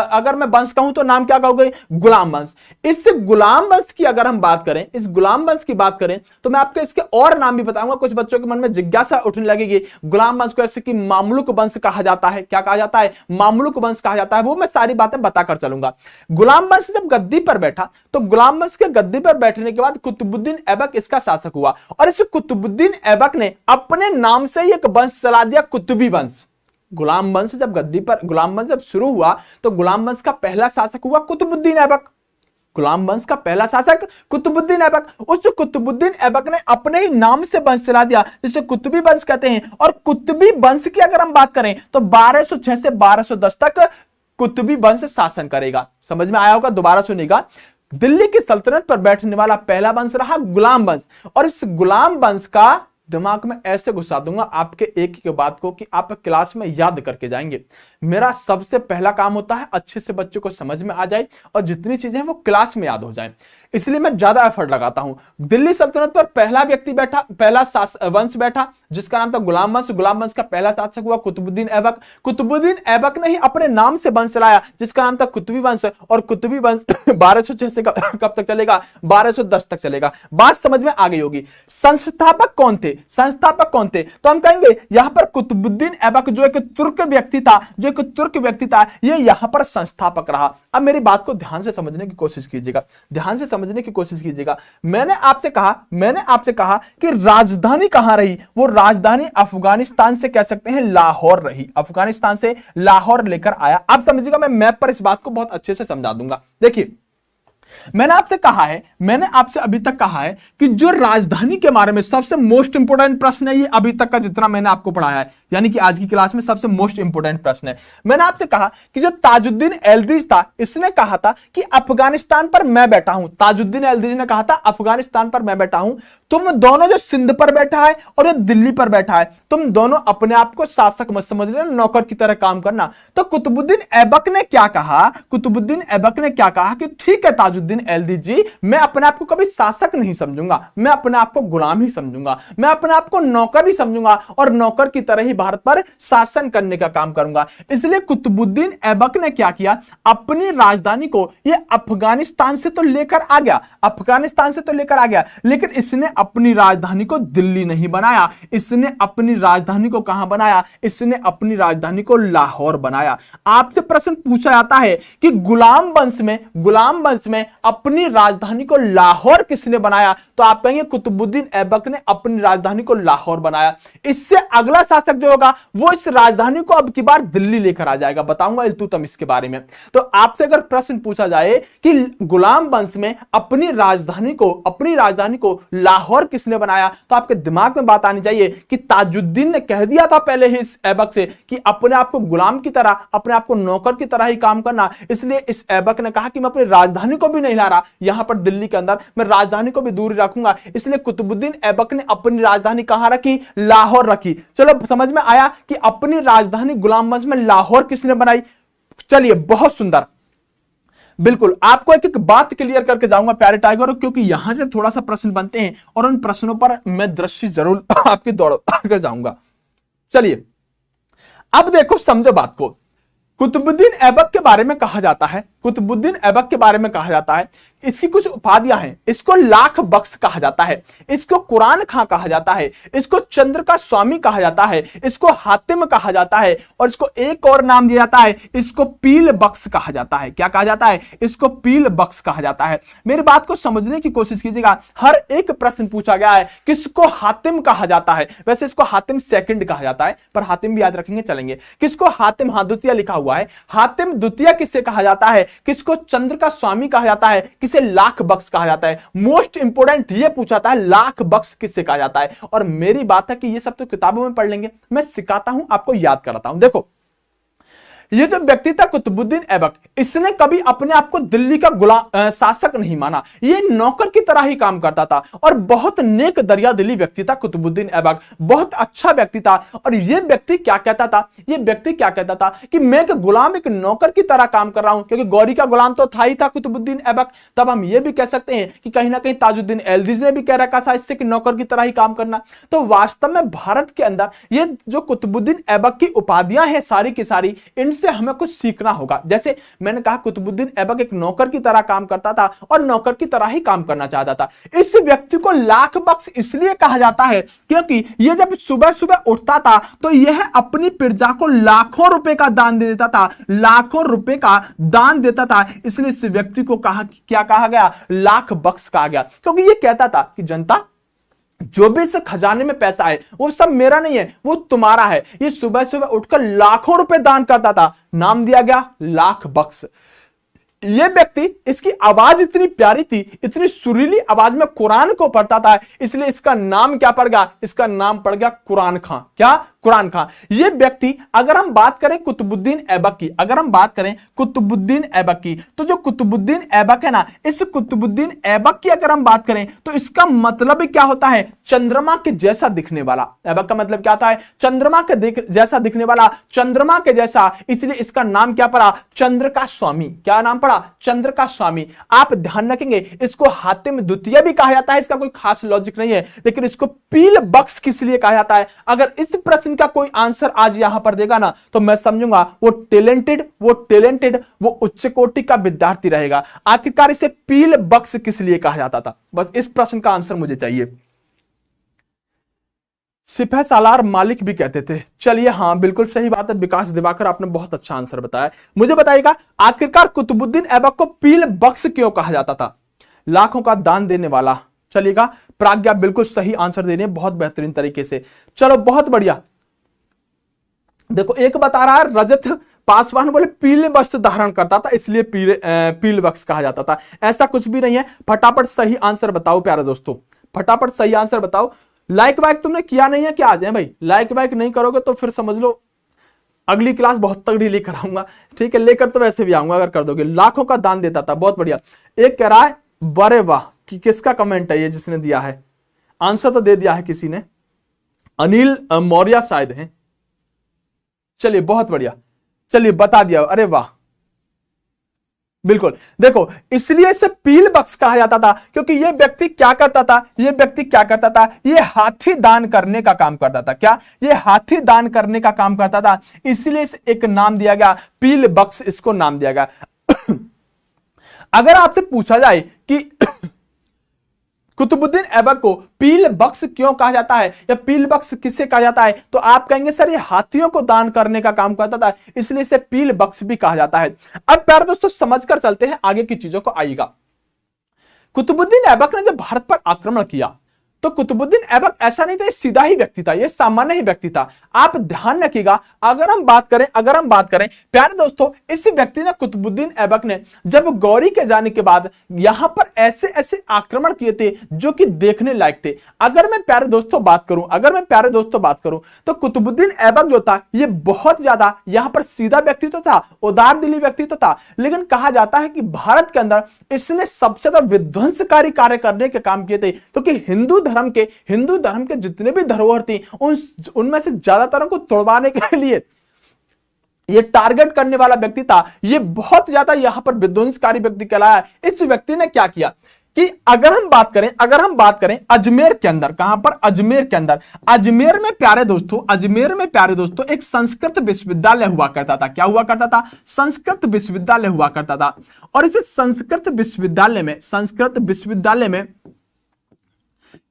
अगर मैं वंश कहूं तो नाम क्या कहोगे? गुलाम वंश। इस गुलाम वंश की अगर हम बात करें, तो मैं आपको इसके और नाम भी बताऊंगा। कुछ बच्चों के मन में जिज्ञासा उठने लगेगी, गुलाम वंश को ऐसे कि मामलुक वंश कहा जाता है। क्या कहा जाता है? मामलुक वंश कहा जाता है। वो मैं सारी बातें बताकर चलूंगा। गुलाम वंश जब गद्दी पर बैठा तो गुलाम वंश के गद्दी पर बैठने के बाद कुतुबुद्दीन ऐबक इसका शासक हुआ, और इस कुतुबुद्दीन ऐबक ने अपने नाम से ही एक वंश चला दिया, कुतुबी वंश। गुलाम वंश जब शुरू हुआ तो गुलाम वंश का पहला शासक हुआ कुतुबुद्दीन ऐबक। गुलाम वंश का पहला शासक कुतुबुद्दीन ऐबक। उस कुतुबुद्दीन ऐबक ने अपने ही नाम से वंश चला दिया, जिसे कुतुबी वंश कहते हैं। और कुतुबी वंश की अगर हम बात करें तो 1206 से 1210 तक कुतुबी वंश शासन करेगा। समझ में आया होगा? दोबारा सुनिएगा, दिल्ली की सल्तनत पर बैठने वाला पहला वंश रहा गुलाम वंश। और इस गुलाम वंश का दिमाग में ऐसे घुसा दूंगा आपके एक ही बात को कि आप क्लास में याद करके जाएंगे। मेरा सबसे पहला काम होता है अच्छे से बच्चे को समझ में आ जाए और जितनी चीजें हैं वो क्लास में याद हो जाए, इसलिए मैं ज्यादा एफर्ट लगाता हूं। दिल्ली सल्तनत पर पहला व्यक्ति बैठा, पहला वंश बैठा जिसका नाम था गुलाम वंश। गुलाम वंश का पहला शासक हुआ कुतुबुद्दीन ऐबक। कुतुबुद्दीन ऐबक ने ही अपने नाम से वंश लाया जिसका नाम था कुतुबी वंश, और कुतुबी वंश 1206 से कब तक चलेगा? 1210 तक चलेगा। बात समझ में आ गई होगी। संस्थापक कौन थे? संस्थापक कौन थे? तो हम कहेंगे यहां पर कुतुबुद्दीन ऐबक जो एक तुर्क व्यक्ति था, ये यहां पर संस्थापक रहा। अब मेरी बात को ध्यान से समझने की कोशिश कीजिएगा, मैंने आपसे कहा कि राजधानी कहां रही? वो राजधानी अफगानिस्तान से कह सकते हैं लाहौर रही। अफगानिस्तान से लाहौर लेकर आया। आप समझिएगा, मैं मैप पर इस बात को बहुत अच्छे से समझा दूंगा। देखिए, मैंने आपसे अभी तक कहा है कि जो राजधानी के बारे में सबसे मोस्ट इंपोर्टेंट प्रश्न है, ये अभी तक का जितना मैंने आपको पढ़ाया है, यानी कि आज की क्लास में सबसे मोस्ट इंपोर्टेंट प्रश्न है। मैंने आपसे कहा कि जो ताजुद्दीन एल्दिज था, इसने कहा था कि अफगानिस्तान पर मैं बैठा हूं। ताजुद्दीन एल्दिज ने कहा था अफगानिस्तान पर मैं बैठा हूं। तुम दोनों जो सिंध पर बैठा है और जो दिल्ली पर बैठा है, तुम दोनों अपने आप को शासक मत समझ लेना, नौकर की तरह काम करना। तो कुतुबुद्दीन ऐबक ने क्या कहा? कि ठीक है ताजुद्दीन एल्दिज जी, मैं अपने आप को कभी शासक नहीं समझूंगा, मैं अपने आप को गुलाम ही समझूंगा, मैं अपने आप को नौकर ही समझूंगा और नौकर की तरह ही भारत पर शासन करने का काम करूंगा। इसलिए कुतुबुद्दीन ऐबक ने क्या किया? अपनी राजधानी को ये अफगानिस्तान से तो लेकर आ गया, लेकिन इसने अपनी राजधानी को दिल्ली नहीं बनाया। इसने अपनी राजधानी को कहां बनाया? इसने अपनी राजधानी को लाहौर बनाया। आपसे प्रश्न पूछा जाता है कि गुलाम वंश में अपनी राजधानी को लाहौर किसने बनाया? तो आप कहेंगे कुतुबुद्दीन ऐबक ने अपनी राजधानी को लाहौर बनाया। इससे अगला शासक जो होगा वो इस राजधानी को अब की बार दिल्ली लेकर आ जाएगा। बताऊंगा इल्तुतमिश के बारे में। तो आपसे अगर प्रश्न पूछा जाए कि गुलाम वंश में अपनी राजधानी को लाहौर किसने बनाया, तो आपके दिमाग में बात आनी चाहिए कि ताजुद्दीन ने कह दिया था पहले ही इस ऐबक से कि अपने आप को गुलाम की तरह, अपने आप को नौकर की तरह ही काम करना। इसलिए इस ऐबक ने कहा कि मैं अपनी राजधानी को भी नहीं ला रहा, यहां पर दिल्ली के अंदर मैं राजधानी को भी दूर रखूंगा। इसलिए कुतुबुद्दीन ऐबक ने अपनी राजधानी कहां रखी? लाहौर रखी। चलो समझ में आया कि अपनी राजधानी गुलाम वंश में लाहौर किसने बनाई। चलिए, बहुत सुंदर। बिल्कुल आपको एक एक बात क्लियर करके जाऊंगा प्यारे टाइगर, क्योंकि यहां से थोड़ा सा प्रश्न बनते हैं और उन प्रश्नों पर मैं दृष्टि जरूर आपकी दौड़ कर जाऊंगा। चलिए, अब देखो, समझो बात को। कुतुबुद्दीन ऐबक के बारे में कहा जाता है, इसकी कुछ उपाधियां हैं। इसको लाख बख्श कहा जाता है, इसको कुरान खां कहा जाता है, इसको चंद्र का स्वामी कहा जाता है, इसको हातिम कहा जाता है, और इसको एक और नाम दिया जाता है, इसको पील बख्श कहा जाता है। क्या कहा जाता है? इसको पील बख्श कहा जाता है। मेरी बात को समझने की कोशिश कीजिएगा। हर एक प्रश्न पूछा गया है किसको हातिम कहा जाता है। वैसे इसको हातिम सेकंड कहा जाता है, पर हातिम भी याद रखेंगे, चलेंगे। किसको हातिम, हाँ द्वितीय लिखा हुआ है, हातिम द्वितीय किससे कहा जाता है? किसको चंद्र का स्वामी कहा जाता है, किसे लाख बख्श कहा जाता है। मोस्ट इंपोर्टेंट ये पूछा था, लाख बख्श किससे कहा जाता है। और मेरी बात है कि ये सब तो किताबों में पढ़ लेंगे, मैं सिखाता हूं, आपको याद कराता हूं। देखो, ये जो व्यक्ति था कुतुबुद्दीन ऐबक, इसने कभी अपने आप को दिल्ली का शासक नहीं माना, ये नौकर की तरह ही काम करता था और बहुत नेक दरिया दिली व्यक्ति था कुतुबुद्दीन ऐबक, बहुत अच्छा व्यक्ति था। और ये व्यक्ति क्या कहता था कि मैं एक गुलाम, एक नौकर की तरह काम कर रहा हूं, क्योंकि गौरी का गुलाम तो था ही था कुतुबुद्दीन ऐबक। तब हम ये भी कह सकते हैं कि कहीं ना कहीं ताजुद्दीन एल्दिज ने भी कह रखा था इससे कि नौकर की तरह ही काम करना। तो वास्तव में भारत के अंदर ये जो कुतुबुद्दीन ऐबक की उपाधियां हैं सारी की सारी, से हमें कुछ सीखना होगा। जैसे मैंने कहा कुतुबुद्दीन ऐबक एक नौकर की तरह काम करता था और नौकर की तरह ही काम करना चाहता था। इस व्यक्ति को लाख बख्श इसलिए कहा जाता है क्योंकि यह जब सुबह सुबह उठता था तो यह अपनी प्रजा को लाखों रुपए का दान दे देता था, लाखों रुपए का दान देता था। इसलिए इस व्यक्ति को क्या कहा गया? लाख बख्श कहा गया, क्योंकि यह कहता था कि जनता, जो भी इस खजाने में पैसा है वो सब मेरा नहीं है, वो तुम्हारा है। ये सुबह सुबह उठकर लाखों रुपए दान करता था, नाम दिया गया लाख बख्श। ये व्यक्ति, इसकी आवाज इतनी प्यारी थी, इतनी सुरीली आवाज में कुरान को पढ़ता था, इसलिए इसका नाम क्या पड़ गया? इसका नाम पड़ गया कुरान खां। क्या? कुरान खां। ये व्यक्ति, अगर हम बात करें कुतुबुद्दीन ऐबक की, अगर हम बात करें कुतुबुद्दीन ऐबक की, तो जो कुतुबुद्दीन ऐबक है ना, इस कुतुबुद्दीन ऐबक की अगर हम बात करें तो इसका मतलब क्या होता है? चंद्रमा के जैसा दिखने वाला। ऐबक का मतलब क्या होता है? चंद्रमा के जैसा दिखने वाला, चंद्रमा के जैसा, इसलिए इसका नाम क्या पड़ा? चंद्र का स्वामी। क्या नाम पड़ा? चंद्र का स्वामी। आप ध्यान रखेंगे, इसको हातिम द्वितीय भी कहा जाता है, इसका कोई खास लॉजिक नहीं है, लेकिन इसको पील बख्श किस लिए कहा जाता है? अगर इस प्रश्न का कोई आंसर आज यहां पर देगा ना, तो मैं समझूंगा वो टैलेंटेड, वो उच्च कोटि का विद्यार्थी रहेगा। आखिरकार इसे पील बख्श किस लिए कहा जाता था? बस इस प्रश्न का आंसर मुझे चाहिए। सिपह सालार मालिक भी कहते थे। चलिए, हाँ बिल्कुल सही बात है विकास दिवाकर, आपने बहुत अच्छा आंसर बताया। मुझे बताइएगा, आखिरकार कुतुबुद्दीन ऐबक को पील बख्श क्यों कहा जाता था? लाखों का दान देने वाला। चलिएगा, प्राज्ञा बिल्कुल सही आंसर दे रहे हैं, बहुत बेहतरीन तरीके से। चलो, बहुत बढ़िया। देखो, एक बता रहा है रजत पासवान बोले पीले वस्त्र धारण करता था, इसलिए पील बख्श कहा जाता था। ऐसा कुछ भी नहीं है। फटाफट सही आंसर बताओ प्यारे दोस्तों, फटाफट सही आंसर बताओ। लाइक वाइक तुमने किया नहीं है क्या? आ जाए भाई, लाइक वाइक नहीं करोगे तो फिर समझ लो अगली क्लास बहुत तगड़ी लेकर आऊंगा। ठीक है, लेकर तो वैसे भी आऊंगा अगर कर दोगे। लाखों का दान देता था, बहुत बढ़िया। एक कह रहा है बड़े वाह, कि किसका कमेंट है ये जिसने दिया है? आंसर तो दे दिया है किसी ने, अनिल मौर्य शायद हैं। चलिए, बहुत बढ़िया, चलिए बता दिया। अरे वाह, बिल्कुल। देखो, इसलिए इसे पील बख्श कहा जाता था, क्योंकि यह व्यक्ति क्या करता था? यह व्यक्ति क्या करता था? यह हाथी दान करने का काम करता था। क्या? यह हाथी दान करने का काम करता था, इसलिए इसे एक नाम दिया गया, पील बख्श इसको नाम दिया गया। अगर आपसे पूछा जाए कि कुतुबुद्दीन ऐबक को पील बख्श क्यों कहा जाता है, या पील बख्श किसे कहा जाता है, तो आप कहेंगे सर ये हाथियों को दान करने का काम करता था, इसलिए इसे पील बख्श भी कहा जाता है। अब प्यारे दोस्तों, समझकर चलते हैं आगे की चीजों को। आइएगा, कुतुबुद्दीन ऐबक ने जब भारत पर आक्रमण किया, तो कुतुबुद्दीन ऐबक ऐसा नहीं था, ये सीधा ही व्यक्ति था, ये सामान्य ही व्यक्ति था। आप ध्यान रखिएगा, अगर हम बात करें प्यारे दोस्तों, इस व्यक्ति ने, कुतुबुद्दीन ऐबक ने, जब गौरी के जाने के बाद यहां पर ऐसे ऐसे आक्रमण किए थे जो कि देखने लायक थे। अगर मैं प्यारे दोस्तों बात करूं तो कुतुबुद्दीन ऐबक जो था, ये बहुत ज्यादा यहां पर सीधा व्यक्तित्व था, उदार दिली व्यक्तित्व था, लेकिन कहा जाता है कि भारत के अंदर इसने सबसे ज्यादा विध्वंसकारी कार्य करने के काम किए थे, क्योंकि हिंदू धर्म के जितने भी धरोहर थी उनमें से ज्यादातर को तोड़वाने के लिए ये टारगेट करने वाला व्यक्ति था। ये बहुत ज्यादा यहां पर विध्वंसकारी व्यक्ति कहलाया। इस व्यक्ति ने क्या किया कि अगर हम बात करें अजमेर के अंदर, कहां पर? अजमेर के अंदर। अजमेर में प्यारे दोस्तों एक संस्कृत विश्वविद्यालय हुआ करता था। क्या हुआ करता था? संस्कृत विश्वविद्यालय हुआ करता था। और इस संस्कृत विश्वविद्यालय में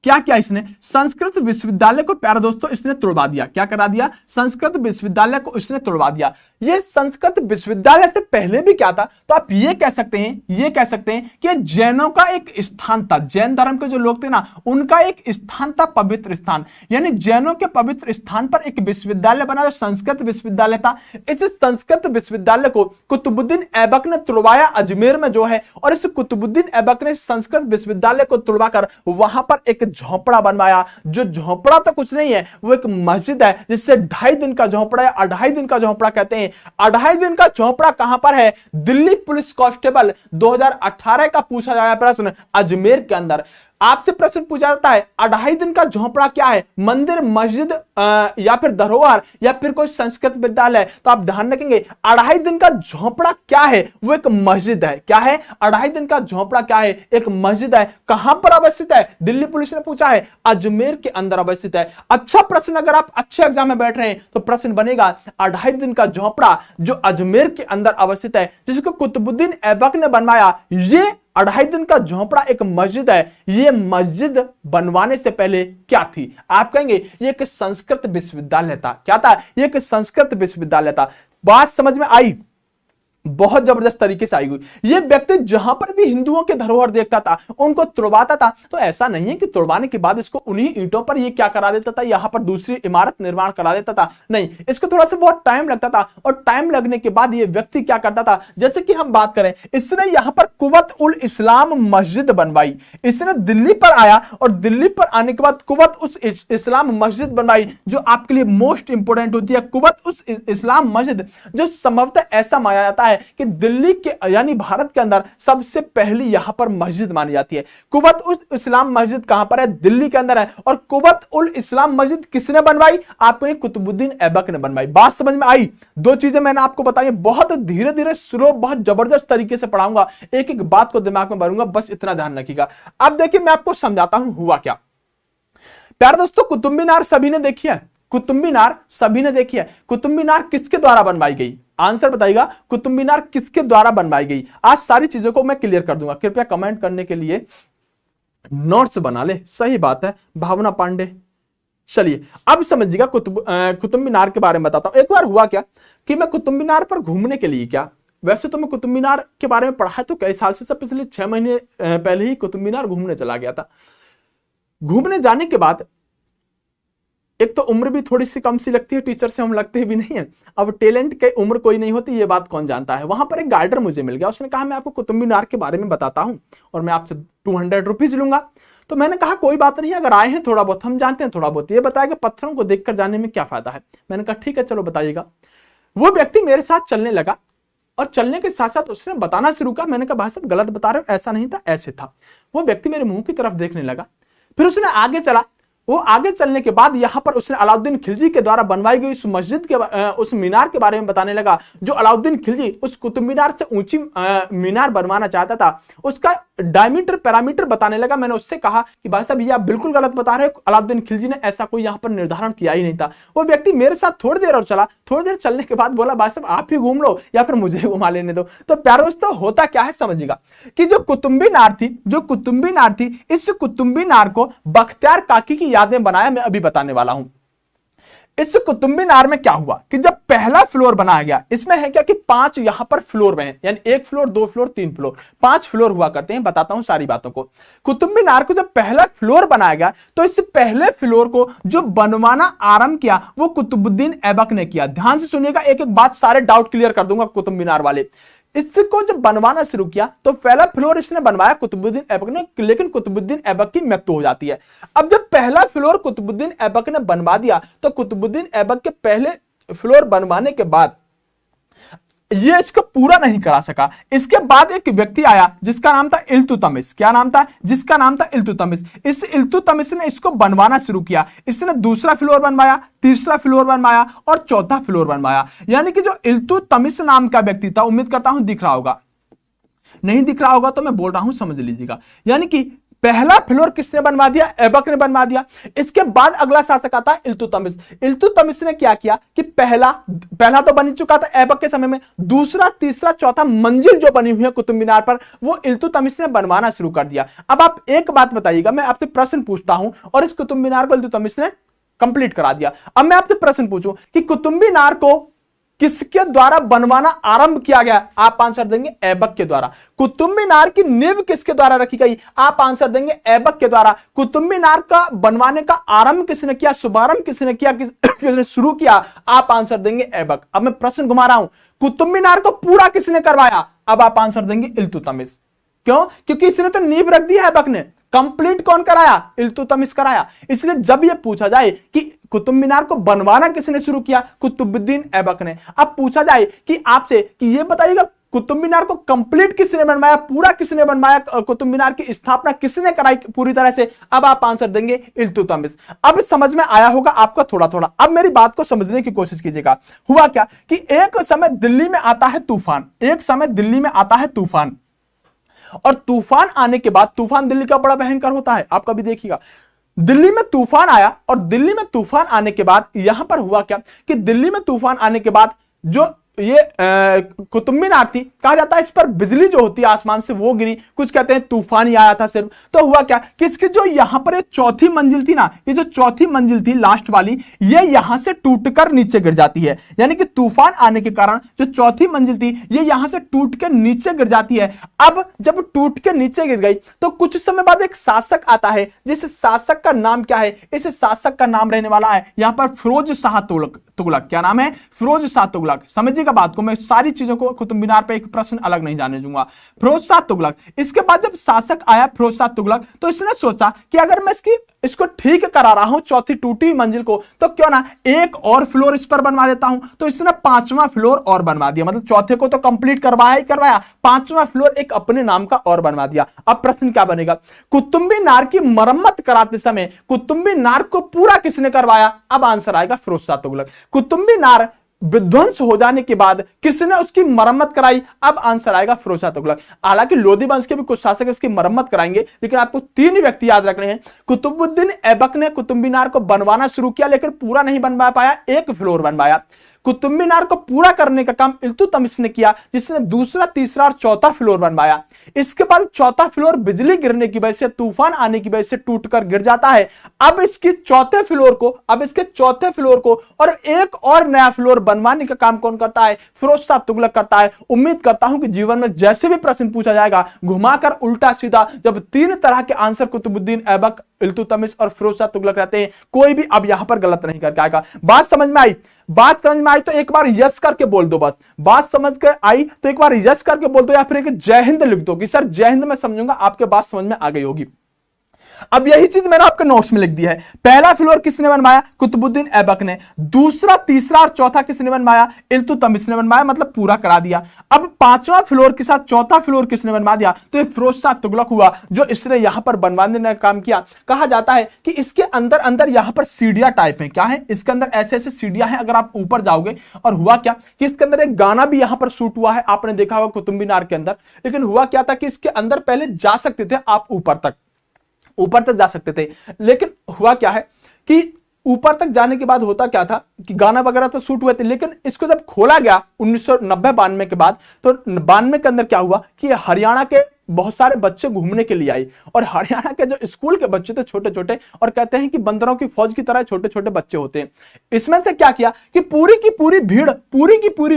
क्या किया इसने? संस्कृत विश्वविद्यालय को प्यारे दोस्तों इसने तोड़वा दिया। क्या करा दिया? संस्कृत विश्वविद्यालय को इसने तोड़वा दिया। ये संस्कृत विश्वविद्यालय से पहले भी क्या था? तो आप ये कह सकते हैं कि जैनों का एक स्थान था। जैन धर्म के जो लोग थे ना, उनका एक स्थान था, पवित्र स्थान। यानी जैनों के पवित्र स्थान पर एक विश्वविद्यालय बना जो संस्कृत विश्वविद्यालय था। इस संस्कृत विश्वविद्यालय को कुतुबुद्दीन ऐबक ने तुड़वाया अजमेर में जो है, और इस कुतुबुद्दीन ऐबक ने संस्कृत विश्वविद्यालय को तुड़वाकर वहां पर एक झोपड़ा बनवाया। जो झोपड़ा तो कुछ नहीं है, वो एक मस्जिद है, जिससे 2.5 दिन का झोपड़ा या 2.5 दिन का झोपड़ा कहते हैं। 2.5 दिन का झोपड़ा कहां पर है? दिल्ली पुलिस कांस्टेबल 2018 का पूछा जाएगा प्रश्न, अजमेर के अंदर आपसे प्रश्न पूछा जाता है 2.5 दिन का झोपड़ा क्या है? मंदिर, मस्जिद या फिर धरोहर या फिर कोई संस्कृत विद्यालय? तो आप ध्यान रखेंगे 2.5 दिन का झोपड़ा क्या है? वो एक मस्जिद है। क्या है? 2.5 दिन का झोपड़ा क्या है? एक मस्जिद है। कहां पर अवस्थित है? दिल्ली पुलिस ने पूछा है, अजमेर के अंदर अवस्थित है। अच्छा प्रश्न, अगर आप अच्छे एग्जाम में बैठ रहे हैं तो प्रश्न बनेगा 2.5 दिन का झोपड़ा जो अजमेर के अंदर अवस्थित है, जिसको कुतुबुद्दीन ऐबक ने बनवाया, ये 2.5 दिन का झोपड़ा एक मस्जिद है। ये मस्जिद बनवाने से पहले क्या थी? आप कहेंगे ये एक संस्कृत विश्वविद्यालय था। क्या था? ये एक संस्कृत विश्वविद्यालय था। बात समझ में आई? बहुत जबरदस्त तरीके से आई हुई। ये व्यक्ति जहां पर भी हिंदुओं के धरोहर देखता था उनको तुड़वाता था। तो ऐसा नहीं है कि तुड़वाने के बाद इसको उन्हीं ईंटों पर ये क्या करा देता था, यहां पर दूसरी इमारत निर्माण करा देता था, नहीं, इसको थोड़ा सा बहुत टाइम लगता था। और टाइम लगने के बाद ये व्यक्ति क्या करता था, जैसे कि हम बात करें, इसने यहां पर कुव्वत उल इस्लाम मस्जिद बनवाई। इसने दिल्ली पर आया और दिल्ली पर आने के बाद कुव्वत उस इस्लाम मस्जिद बनवाई, जो आपके लिए मोस्ट इंपोर्टेंट होती है। कुव्वत उस इस्लाम मस्जिद जो संभवतः ऐसा माना जाता है कि दिल्ली के यानी भारत के अंदर सबसे पहली यहां पर मस्जिद मानी जाती है। कुव्वत उल इस्लाम मस्जिद कहां पर है, दिल्ली के अंदर है। और कुव्वत उल इस्लाम मस्जिद किसने बनवाई, आपको कुतुबुद्दीन ऐबक ने बनवाई। बात समझ में आई? दो चीजें मैंने आपको बताई, बहुत धीरे धीरे स्लो, बहुत जबरदस्त तरीके से पढ़ाऊंगा, एक एक बात को दिमाग में भरूंगा, बस इतना ध्यान रखिएगा। अब देखिए मैं आपको समझाता हूं हुआ क्या। प्यारे दोस्तों, कुतुब मीनार सभी ने देखी है, कुतुब मीनार सभी ने देखी है। कुतुब मीनार किसके द्वारा बनवाई गई, आंसर बताइएगा, कुतुब मीनार किसके द्वारा बनवाई गई। आज सारी चीजों को मैं क्लियर कर दूंगा, कृपया कमेंट करने के लिए नोट्स बना ले। सही बात है भावना पांडे। चलिए अब समझिएगा कुतुब मीनार के बारे में बताता हूं। एक बार हुआ क्या कि मैं कुतुब मीनार पर घूमने के लिए, क्या वैसे तो मैं कुतुब मीनार के बारे में पढ़ा है तो कई साल से, सब पिछले 6 महीने पहले ही कुतुब मीनार घूमने चला गया था। घूमने जाने के बाद एक तो उम्र भी थोड़ी सी कम सी लगती है, टीचर से हम लगते भी नहीं है। अब टैलेंट के उम्र कोई नहीं होती, ये बात कौन जानता है। वहां पर एक गाइडर मुझे मिल गया, उसने कहा मैं आपको कुतुब मीनार के बारे में बताता हूं और मैं आपसे 200 रुपीज लूंगा। तो मैंने कहा कोई बात नहीं, अगर आए हैं थोड़ा बहुत हम जानते हैं, थोड़ा बहुत ये बताएगा पत्थरों को देखकर जाने में क्या फायदा है। मैंने कहा ठीक है चलो बताइएगा। वो व्यक्ति मेरे साथ चलने लगा और चलने के साथ साथ उसने बताना शुरू किया। मैंने कहा भाई साहब गलत बता रहे हो, ऐसा नहीं था ऐसे था। वो व्यक्ति मेरे मुंह की तरफ देखने लगा, फिर उसने आगे चला। वो आगे चलने के बाद यहां पर उसने अलाउद्दीन खिलजी के द्वारा बनवाई गई उस मस्जिद के उस मीनार के बारे में बताने लगा, जो अलाउद्दीन खिलजी उस कुतुब मीनार से ऊंची मीनार बनवाना चाहता था। उसका डायमीटर पैरामीटर बताने लगा। मैंने उससे कहा कि भाई साहब ये आप बिल्कुल गलत बता रहे हो, अलाउद्दीन खिलजी ने ऐसा कोई यहां पर निर्धारण किया ही नहीं था। वो व्यक्ति मेरे साथ थोड़ी देर और चला, थोड़ी देर चलने के बाद बोला भाई साहब आप ही घूम लो या फिर मुझे घुमा लेने दो। तो प्यारे दोस्तों होता क्या है समझिएगा कि जो कुतुब मीनार थी, इस कुतुब मीनार को बख्तियार काकी की यादें बनाया, मैं अभी बताने वाला हूं। इस कुतुब मीनार में क्या हुआ कि जब पहला फ्लोर बनाया गया, इसमें है क्या कि 5 यहां पर फ्लोर में है, यानी 1 फ्लोर 2 फ्लोर 3 फ्लोर 5 फ्लोर हुआ करते हैं। बताता हूं सारी बातों को। कुतुब मीनार को जब पहला फ्लोर बनाया गया तो इस पहले फ्लोर को जो बनवाना आरंभ किया वो कुतुबुद्दीन ऐबक ने किया। ध्यान से सुनिएगा, एक एक बात सारे डाउट क्लियर कर दूंगा कुतुब मीनार वाले। इसको जब बनवाना शुरू किया तो पहला फ्लोर इसने बनवाया कुतुबुद्दीन ऐबक ने, लेकिन कुतुबुद्दीन ऐबक की मृत्यु हो जाती है। अब जब पहला फ्लोर कुतुबुद्दीन ऐबक ने बनवा दिया तो कुतुबुद्दीन ऐबक के पहले फ्लोर बनवाने के बाद ये इसको पूरा नहीं करा सका। इसके बाद एक व्यक्ति आया जिसका नाम था इल्तुतमिश। क्या नाम था? जिसका नाम था इल्तुतमिश। इस इल्तुतमिश ने इसको बनवाना शुरू किया। इसने दूसरा फ्लोर बनवाया, तीसरा फ्लोर बनवाया और चौथा फ्लोर बनवाया। यानी कि जो इल्तुतमिश नाम का व्यक्ति था, उम्मीद करता हूं दिख रहा होगा, नहीं दिख रहा होगा तो मैं बोल रहा हूं समझ लीजिएगा। यानी कि पहला फ्लोर किसने बनवा दिया? ऐबक ने बनवा दिया। इसके बाद अगला शासक आता है इल्तुतमिश। इल्तुतमिश ने क्या किया कि पहला तो बन चुका था ऐबक के समय में, दूसरा तीसरा चौथा मंजिल जो बनी हुई है कुतुब मीनार पर वो इल्तुतमिश ने बनवाना शुरू कर दिया। अब आप एक बात बताइएगा, मैं आपसे प्रश्न पूछता हूं और इस कुतुब मीनार को इल्तुतमिश ने कंप्लीट करा दिया। अब मैं आपसे प्रश्न पूछूं कि कुतुब मीनार को किसके द्वारा बनवाना आरंभ किया गया? आप आंसर देंगे ऐबक के द्वारा। कुतुब मीनार की नींव किसके द्वारा रखी गई? आप आंसर देंगे ऐबक के द्वारा। कुतुब मीनार का बनवाने का आरंभ किसने किया, शुभारंभ किसने किया, किसने शुरू किया? आप आंसर देंगे ऐबक। अब मैं प्रश्न घुमा रहा हूं, कुतुब मीनार को पूरा किसने करवाया? अब आप आंसर देंगे इल्तुतमिश। क्यों? क्योंकि इसने तो नींव रख दी है ऐबक ने, कंप्लीट कौन कराया? इल्तुतमिश कराया। इसलिए जब यह पूछा जाए कि कुतुब मीनार को बनवाना किसने शुरू किया? कुतुबुद्दीन ऐबक ने। अब पूछा जाए कि आपसे कि यह बताइएगा कुतुब मीनार को कंप्लीट किसने बनवाया, पूरा किसने बनवाया, कुतुब मीनार की स्थापना किसने कराई पूरी तरह से? अब आप आंसर देंगे इल्तुतमिश। अब समझ में आया होगा आपको थोड़ा थोड़ा। अब मेरी बात को समझने की कोशिश कीजिएगा। हुआ क्या कि एक समय दिल्ली में आता है तूफान, एक समय दिल्ली में आता है तूफान, और तूफान आने के बाद, तूफान दिल्ली का बड़ा भयंकर होता है, आप कभी देखिएगा। दिल्ली में तूफान आया और दिल्ली में तूफान आने के बाद यहां पर हुआ क्या कि दिल्ली में तूफान आने के बाद जो ये कुतुब मीनार थी, कहा जाता है इस पर बिजली जो होती है आसमान से वो गिरी, कुछ कहते हैं तूफान ही आया था सिर्फ। तो हुआ क्या कि इसकी जो यहां पर एक चौथी मंजिल थी ना, ये जो चौथी मंजिल थी लास्ट वाली, ये यहां से टूटकर नीचे गिर जाती है। यानी कि तूफान आने के कारण जो चौथी मंजिल थी ये यहां से टूट के नीचे गिर जाती है। अब जब टूट के नीचे गिर गई तो कुछ समय बाद एक शासक आता है, जिस शासक का नाम क्या है, इस शासक का नाम रहने वाला है यहां पर फिरोज शाह तुगलक। क्या नाम है? फिरोज शाह तुगलक। समझिएगा बात को, मैं सारी चीजों को कुतुब मीनार पे एक प्रश्न अलग नहीं जाने दूंगा। फिरोज शाह तुगलक, इसके बाद जब शासक आया फिरोज शाह तुगलक, तो इसने सोचा कि अगर मैं इसको ठीक करा रहा हूं चौथी टूटी मंजिल को, तो क्यों ना एक और फ्लोर इस पर बनवा देता हूं। तो इसने पांचवा फ्लोर और बनवा दिया, मतलब चौथे को तो कंप्लीट करवाया ही करवाया, पांचवा फ्लोर एक अपने नाम का और बनवा दिया। अब प्रश्न क्या बनेगा? कुतुब मीनार की मरम्मत कराते समय कुतुब मीनार को पूरा किसने करवाया? अब आंसर आएगा फिरोज शाह तुगलक। कुतुब मीनार विध्वंस हो जाने के बाद किसने उसकी मरम्मत कराई? अब आंसर आएगा फिरोज शाह तुगलक। हालांकि लोधी वंश के भी कुछ शासक इसकी मरम्मत कराएंगे, लेकिन आपको तीन व्यक्ति याद रखने हैं। कुतुबुद्दीन ऐबक ने कुतुब मीनार को बनवाना शुरू किया, लेकिन पूरा नहीं बनवा पाया, एक फ्लोर बनवाया। कुतुब मीनार को पूरा करने का काम इल्तुतमिश ने किया, जिसने दूसरा, तीसरा और चौथा फ्लोर बनवाया। इसके बाद चौथा फ्लोर बिजली गिरने की वजह से, तूफान आने की वजह से टूटकर गिर जाता है। अब इसके चौथे फ्लोर को और एक और नया फ्लोर बनवाने का काम कौन करता है? फिरोज शाह तुगलक करता है। उम्मीद करता हूं कि जीवन में जैसे भी प्रश्न पूछा जाएगा घुमाकर उल्टा सीधा, जब तीन तरह के आंसर कुतुबुद्दीन ऐबक, इल्तुतमिश और फिरोज शाह तुगलक रहते हैं, कोई भी अब यहां पर गलत नहीं करके आएगा। बात समझ में आई? बात समझ में आई तो एक बार यस करके बोल दो। बस बात समझ के आई तो एक बार यस करके बोल दो, या फिर एक जय हिंद लिख दो कि सर जय हिंद मैं समझूंगा, आपके बात समझ में आ गई होगी। अब यही चीज मैंने आपके नोट्स में लिख दी है। पहला फ्लोर किसने बनवाया? कुतुबुद्दीन ऐबक ने। दूसरा, तीसरा और चौथा किसने बनवाया? इल्तुतमिश ने बनवाया, मतलब पूरा करा दिया। अब पांचवा फ्लोर के साथ चौथा फ्लोर किसने बनवा दिया? तो ये फिरोज शाह तुगलक हुआ, जो इसने यहां पर बनवाने का काम किया। कहा जाता है कि इसके अंदर अंदर यहां पर सीढ़ियां टाइप है। क्या है इसके अंदर? ऐसे ऐसे सीढ़ियां हैं। अगर आप ऊपर जाओगे, और हुआ क्या कि इसके अंदर एक गाना भी यहां पर शूट हुआ है, आपने देखा होगा कुतुब मीनार के अंदर। लेकिन हुआ क्या था कि इसके अंदर पहले जा सकते थे आप ऊपर तक जा सकते थे, लेकिन हुआ क्या है कि ऊपर तक जाने के बाद होता क्या था कि गाना वगैरह तो शूट हुए थे, लेकिन इसको जब खोला गया 1990-92 के बाद, तो 92 के अंदर क्या हुआ कि हरियाणा के बहुत सारे बच्चे घूमने के लिए आए, और हरियाणा के जो स्कूल के बच्चे थे छोटे छोटे, और कहते हैं कि बंदरों की फौज की तरह छोटे छोटे बच्चे होते हैं। इसमें से क्या किया कि पूरी की पूरी